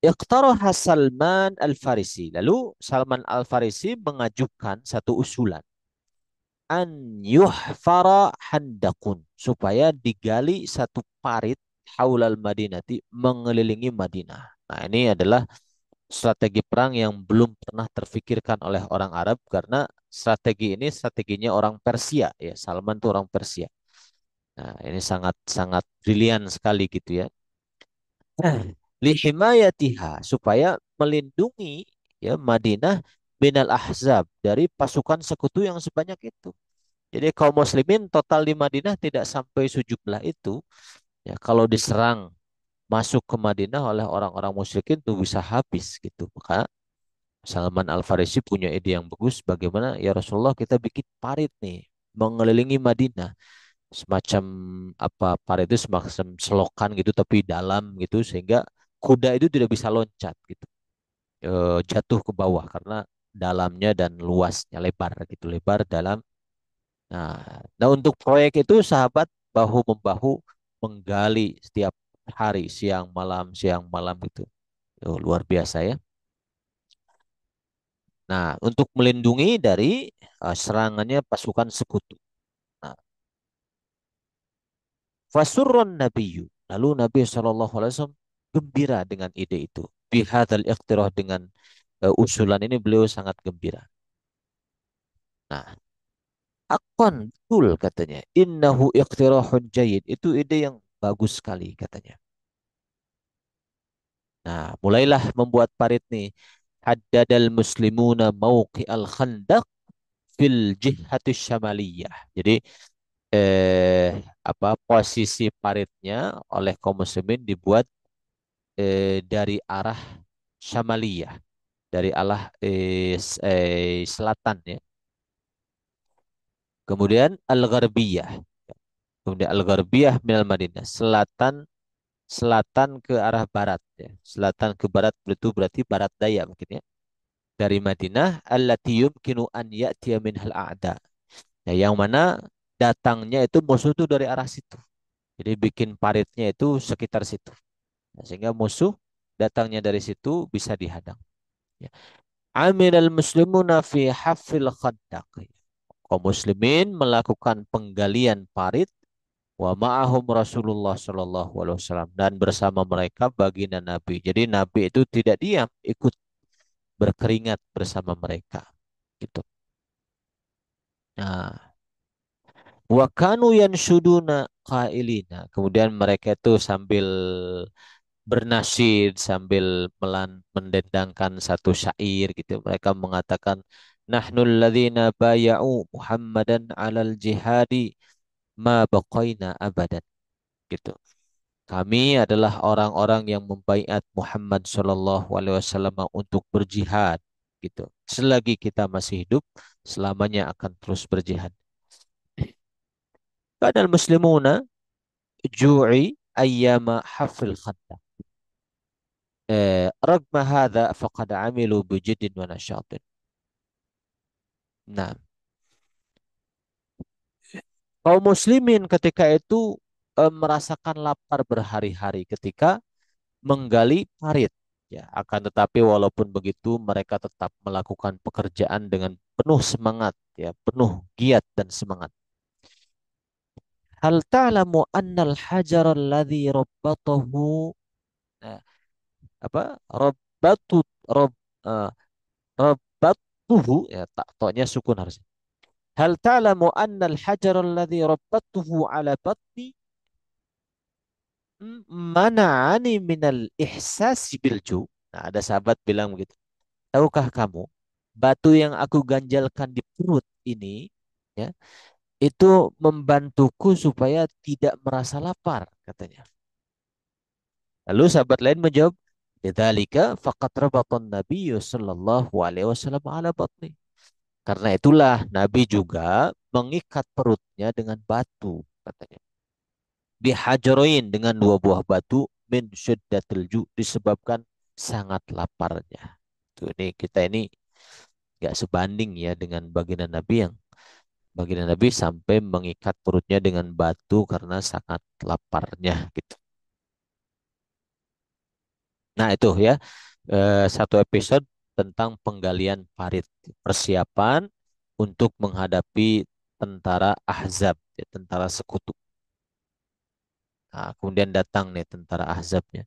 Iqtaraha Salman Al-Farisi. Lalu Salman Al-Farisi mengajukan satu usulan, an yuhfara handakun, supaya digali satu parit haulal Madinati, mengelilingi Madinah. Nah, ini adalah strategi perang yang belum pernah terfikirkan oleh orang Arab, karena strategi ini strateginya orang Persia ya. Salman itu orang Persia. Nah, ini sangat sangat brilian sekali gitu ya. Lihimayatiha, supaya melindungi ya Madinah binal ahzab, dari pasukan sekutu yang sebanyak itu. Jadi kaum muslimin total di Madinah tidak sampai sejumlah itu. Ya, kalau diserang masuk ke Madinah oleh orang-orang musyrikin tuh bisa habis gitu. Maka Salman Al-Farisi punya ide yang bagus, bagaimana ya Rasulullah, kita bikin parit nih mengelilingi Madinah. Semacam apa, parit itu semacam selokan gitu tapi dalam gitu, sehingga kuda itu tidak bisa loncat gitu. Jatuh ke bawah karena dalamnya dan luasnya, lebar gitu, lebar dalam. Nah, untuk proyek itu sahabat bahu membahu menggali setiap hari, siang malam gitu. Luar biasa ya. Nah, untuk melindungi dari serangannya pasukan sekutu. Nah, Fasurron nabiyyu. Lalu Nabi SAW gembira dengan ide itu. Bihadzal iqtirah dengan usulan ini beliau sangat gembira. Nah, akon betul katanya. Innahu iqtirahun jayyid. Itu ide yang bagus sekali katanya. Nah, mulailah membuat parit nih. Haddadal muslimuna mauqi al-khandaq fil jihati syamaliyah. Jadi eh, posisi paritnya oleh kaum muslimin dibuat dari arah syamaliyah, dari arah selatan ya. Kemudian al-gharbiyah. Kemudian al-gharbiyah minal Madinah, selatan ke arah barat ya. Selatan ke barat itu berarti barat daya mungkin ya. Dari Madinah allati yumkinu an ya'tiya minhal a'da. Ya, yang mana datangnya itu musuh itu dari arah situ. Jadi bikin paritnya itu sekitar situ. Nah, sehingga musuh datangnya dari situ bisa dihadang. Ya. Amilal muslimuna fi hafril khandaq. Kaum muslimin melakukan penggalian parit wa ma'ahum Rasulullah Shallallahu Alaihi Wasallam dan bersama mereka baginda Nabi. Jadi Nabi itu tidak diam, ikut berkeringat bersama mereka. Gitu. Nah, wa kanu yanshuduna qailina. Kemudian mereka itu sambil bernasyid, sambil mendendangkan satu syair gitu. Mereka mengatakan, Nahnul ladzina baya'u Muhammadan 'alal jihadi ma baqaina abadan. Gitu. Kami adalah orang-orang yang membaiat Muhammad Shallallahu Alaihi Wasallam untuk berjihad. Gitu. Selagi kita masih hidup, selamanya akan terus berjihad. Kadal muslimuna ju'i ayyama hafril khandaq. Ragma hadha faqad amilu bijidin wa nasyatin. Nah, kaum muslimin ketika itu merasakan lapar berhari-hari ketika menggali parit. Ya, akan tetapi walaupun begitu mereka tetap melakukan pekerjaan dengan penuh semangat, ya, penuh giat dan semangat. Hal ta'lamu anna al-hajar alladhi rabbatahu eh, apa? Rabbatut rabb eh, rabbatuhu ya tak toknya sukun harusnya. Hal ta'lamu anna al-hajar alladhi rabbatuhu ala batni mana'ani minal ihsasi bilju. Nah, ada sahabat bilang begitu. Tahukah kamu, batu yang aku ganjalkan di perut ini, ya, itu membantuku supaya tidak merasa lapar, katanya. Lalu sahabat lain menjawab, "Lidzalika faqad rabatan Nabi sallallahu alaihi wasallam ala batni." Karena itulah Nabi juga mengikat perutnya dengan batu, katanya. Bihajaroin dengan dua buah batu min syiddatil ju disebabkan sangat laparnya. Tuh ini kita ini gak sebanding ya dengan baginda Nabi yang baginda Nabi sampai mengikat perutnya dengan batu karena sangat laparnya gitu. Nah itu ya satu episode tentang penggalian parit persiapan untuk menghadapi tentara Ahzab, ya, tentara sekutu. Nah, kemudian datang nih tentara Ahzabnya.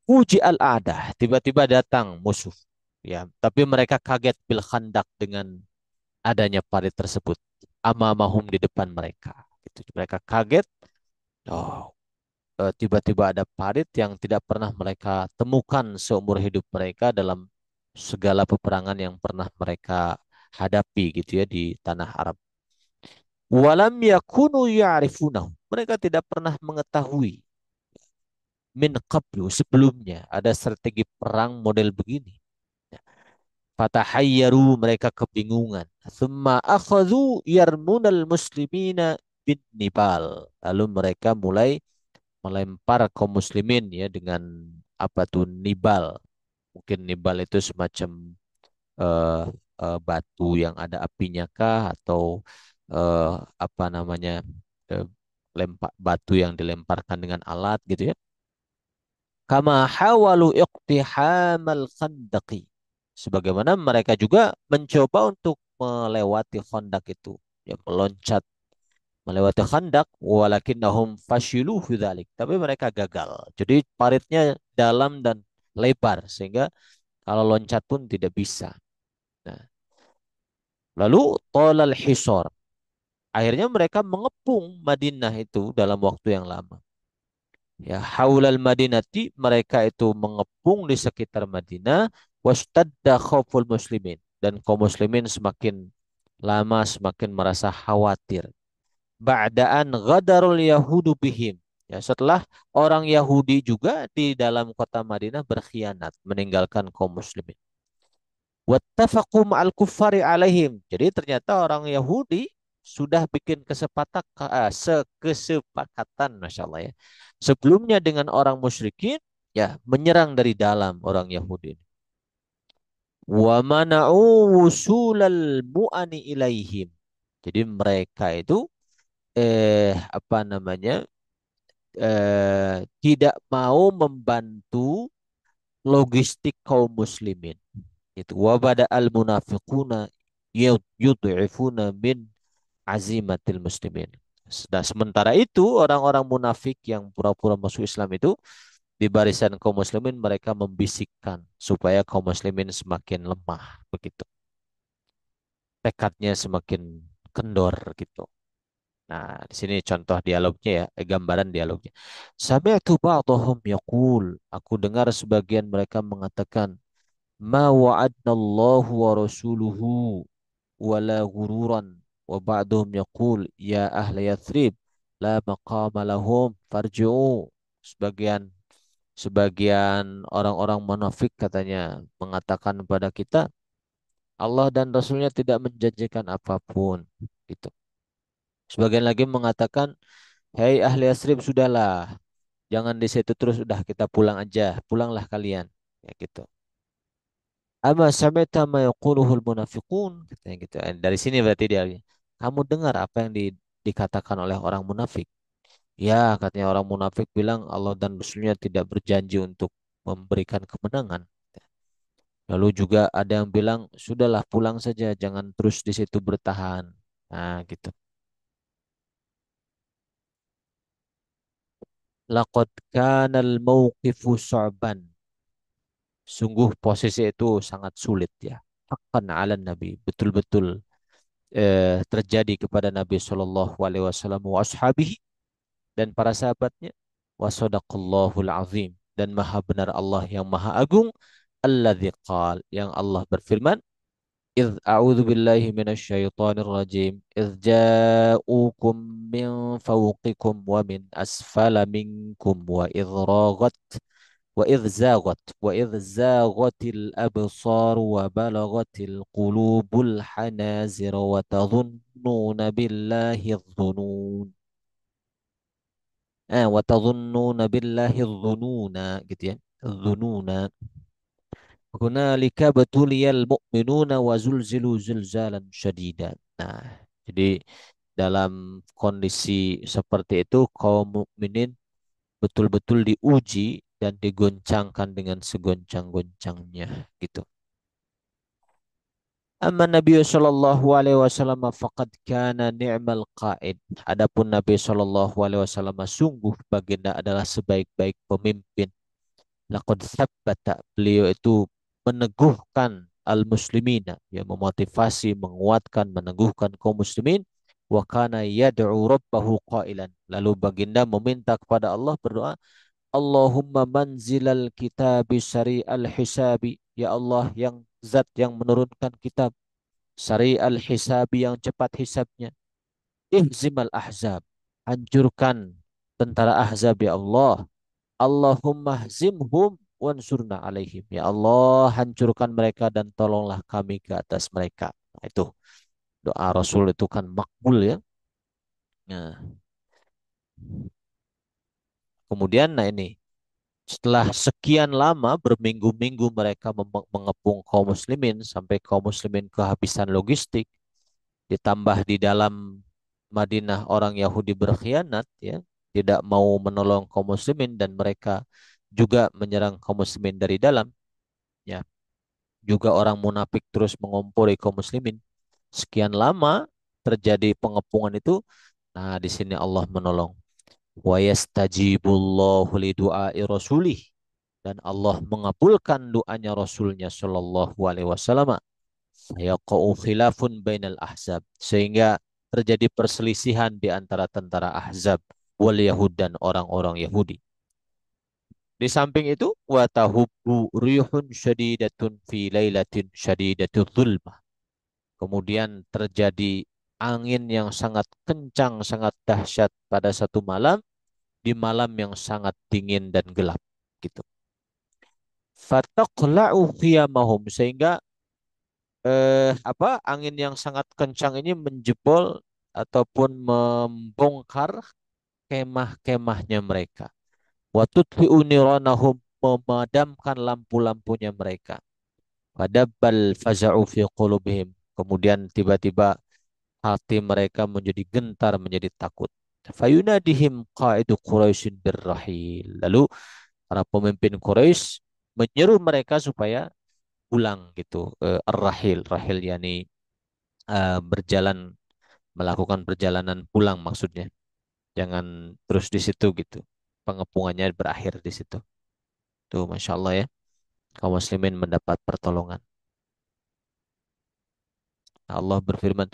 Uji al-adah, tiba-tiba datang musuh. Ya, tapi mereka kaget bil khandak dengan adanya parit tersebut. Amamahum di depan mereka. Gitu. Mereka kaget. Oh, tiba-tiba ada parit yang tidak pernah mereka temukan seumur hidup mereka dalam segala peperangan yang pernah mereka hadapi gitu ya di tanah Arab. Walam yakunu ya'rifunahu. Mereka tidak pernah mengetahui min qablu sebelumnya ada strategi perang model begini. Fatahayyaru mereka kebingungan. Thumma akhadhu yarmunal muslimina bin nibal. Lalu mereka mulai melempar kaum muslimin ya dengan apa tuh nibal. Mungkin nibal itu semacam eh, batu yang ada apinya kah atau eh, apa namanya eh, batu yang dilemparkan dengan alat gitu ya. Kama hawalu iqtihamal khandaqi. Sebagaimana mereka juga mencoba untuk melewati khandak itu, ya meloncat melewati khandak, walakinnahum fashilu fi dzalik. Tapi mereka gagal. Jadi paritnya dalam dan lebar sehingga kalau loncat pun tidak bisa. Nah, lalu tolal hisor. Akhirnya mereka mengepung Madinah itu dalam waktu yang lama. Ya, haulal Madinati, mereka itu mengepung di sekitar Madinah, wastadda khauful muslimin, dan kaum muslimin semakin lama semakin merasa khawatir. Ba'daan ghadarul yahudu bihim. Ya, setelah orang Yahudi juga di dalam kota Madinah berkhianat meninggalkan kaum muslimin. Wattafaqu ma'al kuffari alaihim. Jadi ternyata orang Yahudi sudah bikin kesepakatan, Masya Allah ya. Sebelumnya dengan orang musyrikin, ya menyerang dari dalam orang Yahudi. Wa mana'u wusulal mu'ani ilaihim. Jadi mereka itu apa namanya tidak mau membantu logistik kaum muslimin. Itu wabada al munafiquna yud'ifuna min azimatil muslimin. Nah, sementara itu orang-orang munafik yang pura-pura masuk Islam itu di barisan kaum muslimin mereka membisikkan supaya kaum muslimin semakin lemah begitu. Tekadnya semakin kendor gitu. Nah, di sini contoh dialognya ya, gambaran dialognya. Sami'tu ba'dahum yaqul, aku dengar sebagian mereka mengatakan, ma wa'adna Allah wa rasuluhu wala gururan, wa ba'dhum yaqul ya ahla Yathrib la maqama lahum farji'u. Sebagian sebagian orang-orang munafik katanya mengatakan kepada kita, Allah dan Rasulnya tidak menjanjikan apapun gitu. Sebagian lagi mengatakan, hei ahli Yathrib, sudahlah, jangan di situ terus, udah kita pulang aja, pulanglah kalian, ya gitu. Ama sami'ta ma yaquluhul munafiqun, katanya gitu. Dari sini berarti dia, kamu dengar apa yang dikatakan oleh orang munafik? Ya, katanya orang munafik bilang Allah dan Rasulnya tidak berjanji untuk memberikan kemenangan. Lalu juga ada yang bilang, sudahlah pulang saja, jangan terus di situ bertahan. Nah, gitu. Laqad kana al-mawqifu su'ban. Sungguh posisi itu sangat sulit ya. Haqqan 'ala Nabi, betul-betul terjadi kepada Nabi Shallallahu Alaihi Wasallam wa ashabihi dan para sahabatnya. Wa sadaqallahul azim, dan maha benar Allah yang maha agung. Alladzi qal, yang Allah berfirman, إذ أعوذ بالله من الشيطان الرجيم إذ جاءوكم من فوقكم ومن أسفل منكم وإذ زاغت الأبصار وبلغت القلوب الحناجر وتظنون بالله الظنون وتظنون بالله الظنون gitu ya, الظنون. Hunalika batuliyal mu'minuna wa zulzilu zilzalan syadida. Nah, jadi dalam kondisi seperti itu kaum mukminin betul-betul diuji dan digoncangkan dengan segoncang-goncangnya gitu. Amma Nabi sallallahu alaihi wasallam faqad kana ni'mal qa'id. Adapun Nabi sallallahu alaihi wasallam sungguh baginda adalah sebaik-baik pemimpin. Laqad tsabbata, beliau itu meneguhkan al-muslimina, ya memotivasi, menguatkan, meneguhkan kaum muslimin. Wa kana yad'u rabbahu qailan. Lalu baginda meminta kepada Allah, berdoa, Allahumma manzilal kitabi al hisabi. Ya Allah, yang zat yang menurunkan kitab, al hisabi, yang cepat hisabnya. Ihzimal ahzab, hancurkan tentara ahzab ya Allah. Allahumma hzimhum wansurna alaihim. Ya Allah, hancurkan mereka dan tolonglah kami ke atas mereka. Nah, itu doa Rasul itu kan makbul ya. Nah, kemudian nah ini setelah sekian lama berminggu-minggu mereka mengepung kaum muslimin sampai kaum muslimin kehabisan logistik, ditambah di dalam Madinah orang Yahudi berkhianat ya, tidak mau menolong kaum muslimin dan mereka juga menyerang kaum muslimin dari dalam ya. Juga orang munafik terus mengompori kaum muslimin. Sekian lama terjadi pengepungan itu, Nah, di sini Allah menolong. Wa yastajibullahu li du'ai rasulih, dan Allah mengabulkan doanya Rasulnya Shallallahu Alaihi Wasallam. Yaqa'u khilafun bainal ahzab, sehingga terjadi perselisihan di antara tentara Ahzab wal Yahud dan orang-orang Yahudi. Di samping itu, wa tahubbu rihun syadidatun fi lailatin syadidatul zulmah. Kemudian terjadi angin yang sangat kencang, sangat dahsyat pada satu malam, di malam yang sangat dingin dan gelap. Gitu. Fataqla'u khiyamahum, sehingga angin yang sangat kencang ini menjebol ataupun membongkar kemah-kemahnya mereka. Wa tudfi'u niranahum, memadamkan lampu-lampunya mereka. Fadabbal faza'u fi qulubihim. Kemudian tiba-tiba hati mereka menjadi gentar, menjadi takut. Fayunadihim qa'idu Quraisyin birrahil. Lalu para pemimpin Quraisy menyeru mereka supaya pulang gitu. Ar-rahil, rahil yani berjalan, melakukan perjalanan pulang maksudnya. Jangan terus di situ gitu. Pengepungannya berakhir di situ. Tuh, Masya Allah ya. Kaum muslimin mendapat pertolongan. Allah berfirman,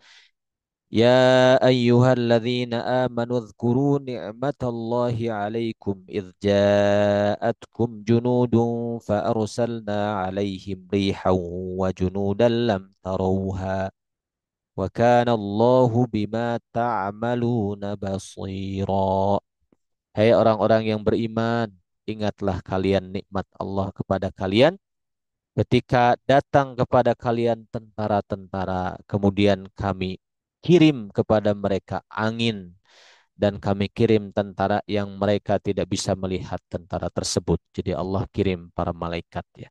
Ya ayyuhalladzina amanu dhkuru ni'matallahi alaikum idh ja'atkum junudun fa arsalna alaihim rihan wa junudan lam tarawha wa kana Allahu bima ta'maluna basira. Hai orang-orang yang beriman, ingatlah kalian nikmat Allah kepada kalian ketika datang kepada kalian tentara-tentara, kemudian kami kirim kepada mereka angin, dan kami kirim tentara yang mereka tidak bisa melihat tentara tersebut. Jadi Allah kirim para malaikat ya.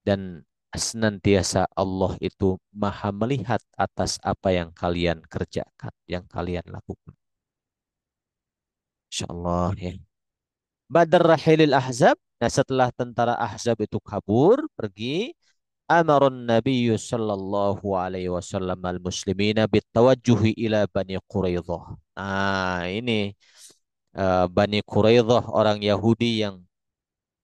Dan senantiasa Allah itu maha melihat atas apa yang kalian kerjakan, yang kalian lakukan. Insya Allah ya. Badar rahilil ahzab. Nah, setelah tentara ahzab itu kabur, pergi, amarun Nabi sallallahu alaihi wasallam al muslimina bitawajjuhi ila Bani Quraidah. Nah, ini Bani Quraidah, orang Yahudi yang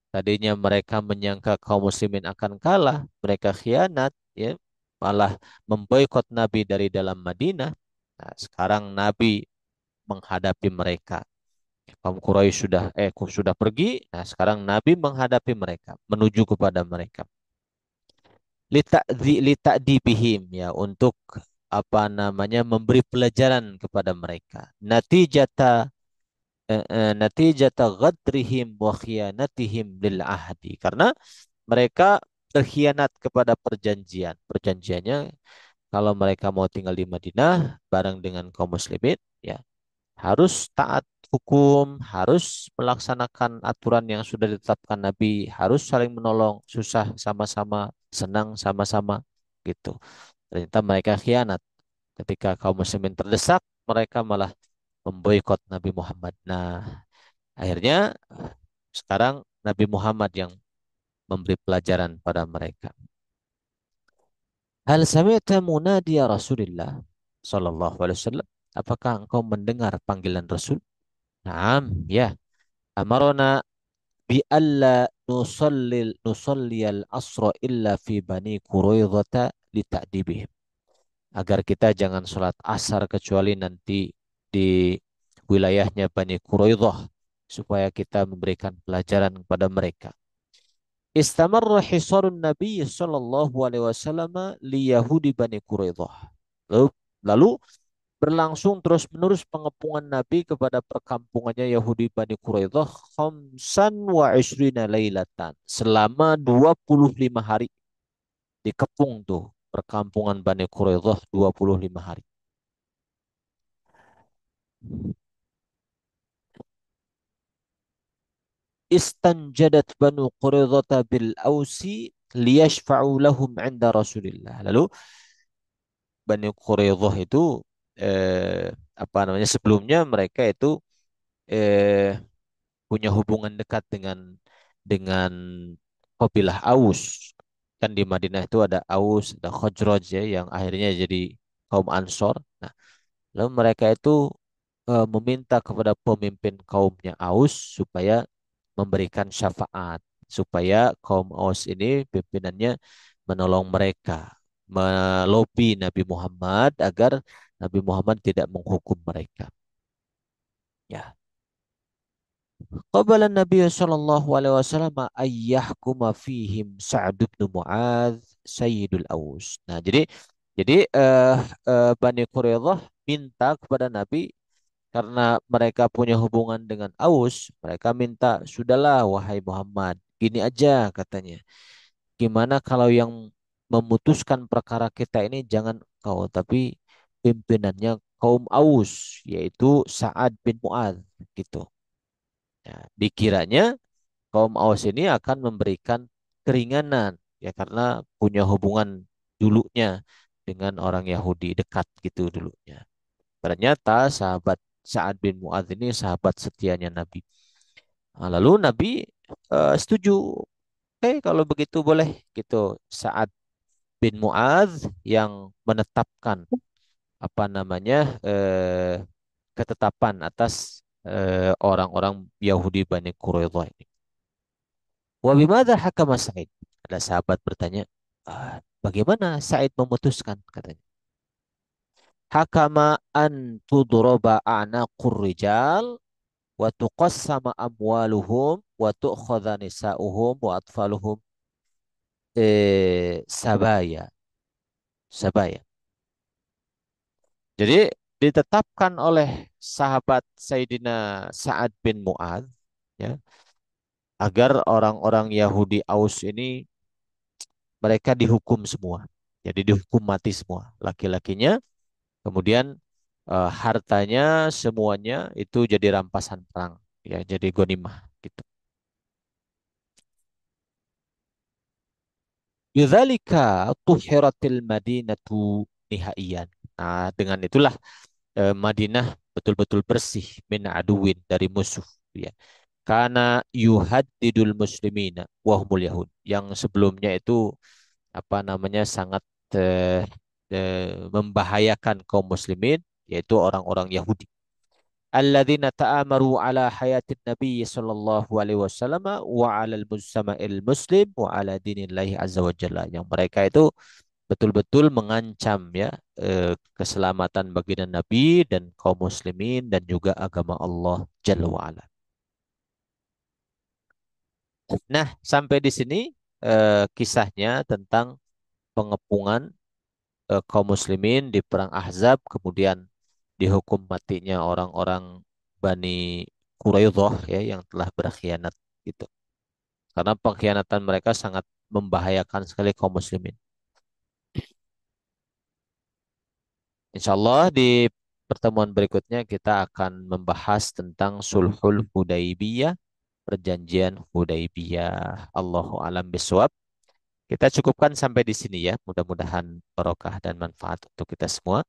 tadinya mereka menyangka kaum muslimin akan kalah, mereka khianat ya, malah memboikot Nabi dari dalam Madinah. Nah, sekarang Nabi menghadapi mereka. Kaum Quraisy sudah pergi. Nah, sekarang Nabi menghadapi mereka, menuju kepada mereka. Lita'dibihim ya, untuk apa namanya, memberi pelajaran kepada mereka. Natijata ghadrihim wa khianatihim lil ahdi. Karena mereka berkhianat kepada perjanjian. Perjanjiannya kalau mereka mau tinggal di Madinah bareng dengan kaum muslimin ya, harus taat hukum, harus melaksanakan aturan yang sudah ditetapkan Nabi, harus saling menolong, susah sama-sama, senang sama-sama, gitu. Ternyata mereka khianat. Ketika kaum muslimin terdesak, mereka malah memboikot Nabi Muhammad. Nah, akhirnya sekarang Nabi Muhammad yang memberi pelajaran pada mereka. Hal sami'ta munadiya Rasulillah sallallahu alaihi wasallam? Apakah engkau mendengar panggilan Rasul? Naam, ya. Amarona bi alla nusalliyal asra illa fi bani Quraidzata li ta'dibihim. Agar kita jangan sholat asar kecuali nanti di wilayahnya Bani Quraidzah, supaya kita memberikan pelajaran kepada mereka. Istamarra hisarun Nabi sallallahu alaihi wasallam li Yahudi Bani Quraidzah. Lalu, lalu berlangsung terus-menerus pengepungan Nabi kepada perkampungannya Yahudi Bani Quraidzah khamsan wa ishrina lailatan, selama 25 hari dikepung tuh perkampungan Bani Quraidzah 25 hari. Istanjadat Banu Quraidzah bil Ausi liyashfa'u lahum 'inda Rasulillah. Lalu Bani Quraidzah itu apa namanya, sebelumnya mereka itu eh, punya hubungan dekat dengan kabilah Aus. Kan di Madinah itu ada Aus, ada Khazraj ya, yang akhirnya jadi kaum Ansor. Nah, lalu mereka itu meminta kepada pemimpin kaumnya Aus supaya memberikan syafaat, supaya kaum Aus ini pimpinannya menolong mereka, melobi Nabi Muhammad agar Nabi Muhammad tidak menghukum mereka. Ya. Qabala Nabi sallallahu alaihi wasallam ayyahkuma fihim Sa'd bin Mu'adz Sayyidul Aus. Nah, jadi Bani Quraidah minta kepada Nabi karena mereka punya hubungan dengan Aus, mereka minta, "Sudahlah wahai Muhammad, gini aja," katanya. "Gimana kalau yang memutuskan perkara kita ini jangan kau, tapi pimpinannya kaum Aus, yaitu Sa'ad bin Mu'adz gitu." Ya, dikiranya kaum Aus ini akan memberikan keringanan ya karena punya hubungan dulunya dengan orang Yahudi dekat gitu dulunya. Ternyata sahabat Sa'ad bin Mu'adz ini sahabat setianya Nabi. Nah, lalu Nabi setuju. Oke, kalau begitu boleh gitu. Sa'ad bin Mu'adz yang menetapkan apa namanya ketetapan atas orang-orang Yahudi Bani Quraidah ini. Wa bimadza hakama Sa'id? Ada sahabat bertanya, bagaimana Sa'id memutuskan katanya? Hakama an tudraba a'naqur rijal wa tuqassama amwaluhum wa tu'khadha nisa'uhum wa atfaluhum sabaya. Sabaya. Jadi ditetapkan oleh sahabat Sayyidina Sa'ad bin Mu'adz ya, agar orang-orang Yahudi Aus ini mereka dihukum semua. Jadi dihukum mati semua. Laki-lakinya, kemudian hartanya semuanya itu jadi rampasan perang. Ya, jadi gonimah gitu. Bidzalika tuhiratil madinatu nihaiyan. Nah, dengan itulah Madinah betul-betul bersih min aduwin dari musuh ya. Karena yuhaddidul muslimina wahumul yahud. Yang sebelumnya itu apa namanya sangat membahayakan kaum muslimin yaitu orang-orang Yahudi. Alladzina ta'amaru ala hayatin Nabi sallallahu alaihi wasallam wa ala al-mujtama'il muslim wa ala dinillahi azza wa jalla. Yang mereka itu betul-betul mengancam ya keselamatan baginda Nabi dan kaum muslimin dan juga agama Allah Jalla wa ala. Nah, sampai di sini kisahnya tentang pengepungan kaum muslimin di perang Ahzab kemudian dihukum matinya orang-orang Bani Quraidah ya yang telah berkhianat gitu. Karena pengkhianatan mereka sangat membahayakan sekali kaum muslimin. Insya Allah di pertemuan berikutnya kita akan membahas tentang Sulhul Hudaibiyah, perjanjian Hudaibiyah. Allahu alam biswab. Kita cukupkan sampai di sini ya. Mudah-mudahan barokah dan manfaat untuk kita semua.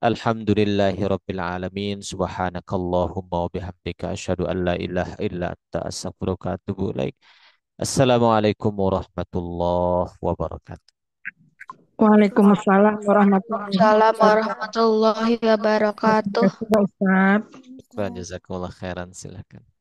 Alhamdulillahirabbil alamin. Subhanakallahumma wa bihamdika asyhadu an la ilaha illa anta astaghfiruka wa atubu ilaik. Assalamualaikum warahmatullahi wabarakatuh. Waalaikumsalam warahmatullahi Waalaikumsalam wabarakatuh. warahmatullahi Terima wabarakatuh. kasih, Pak Ustadz. Jazakumullah khairan. Silakan.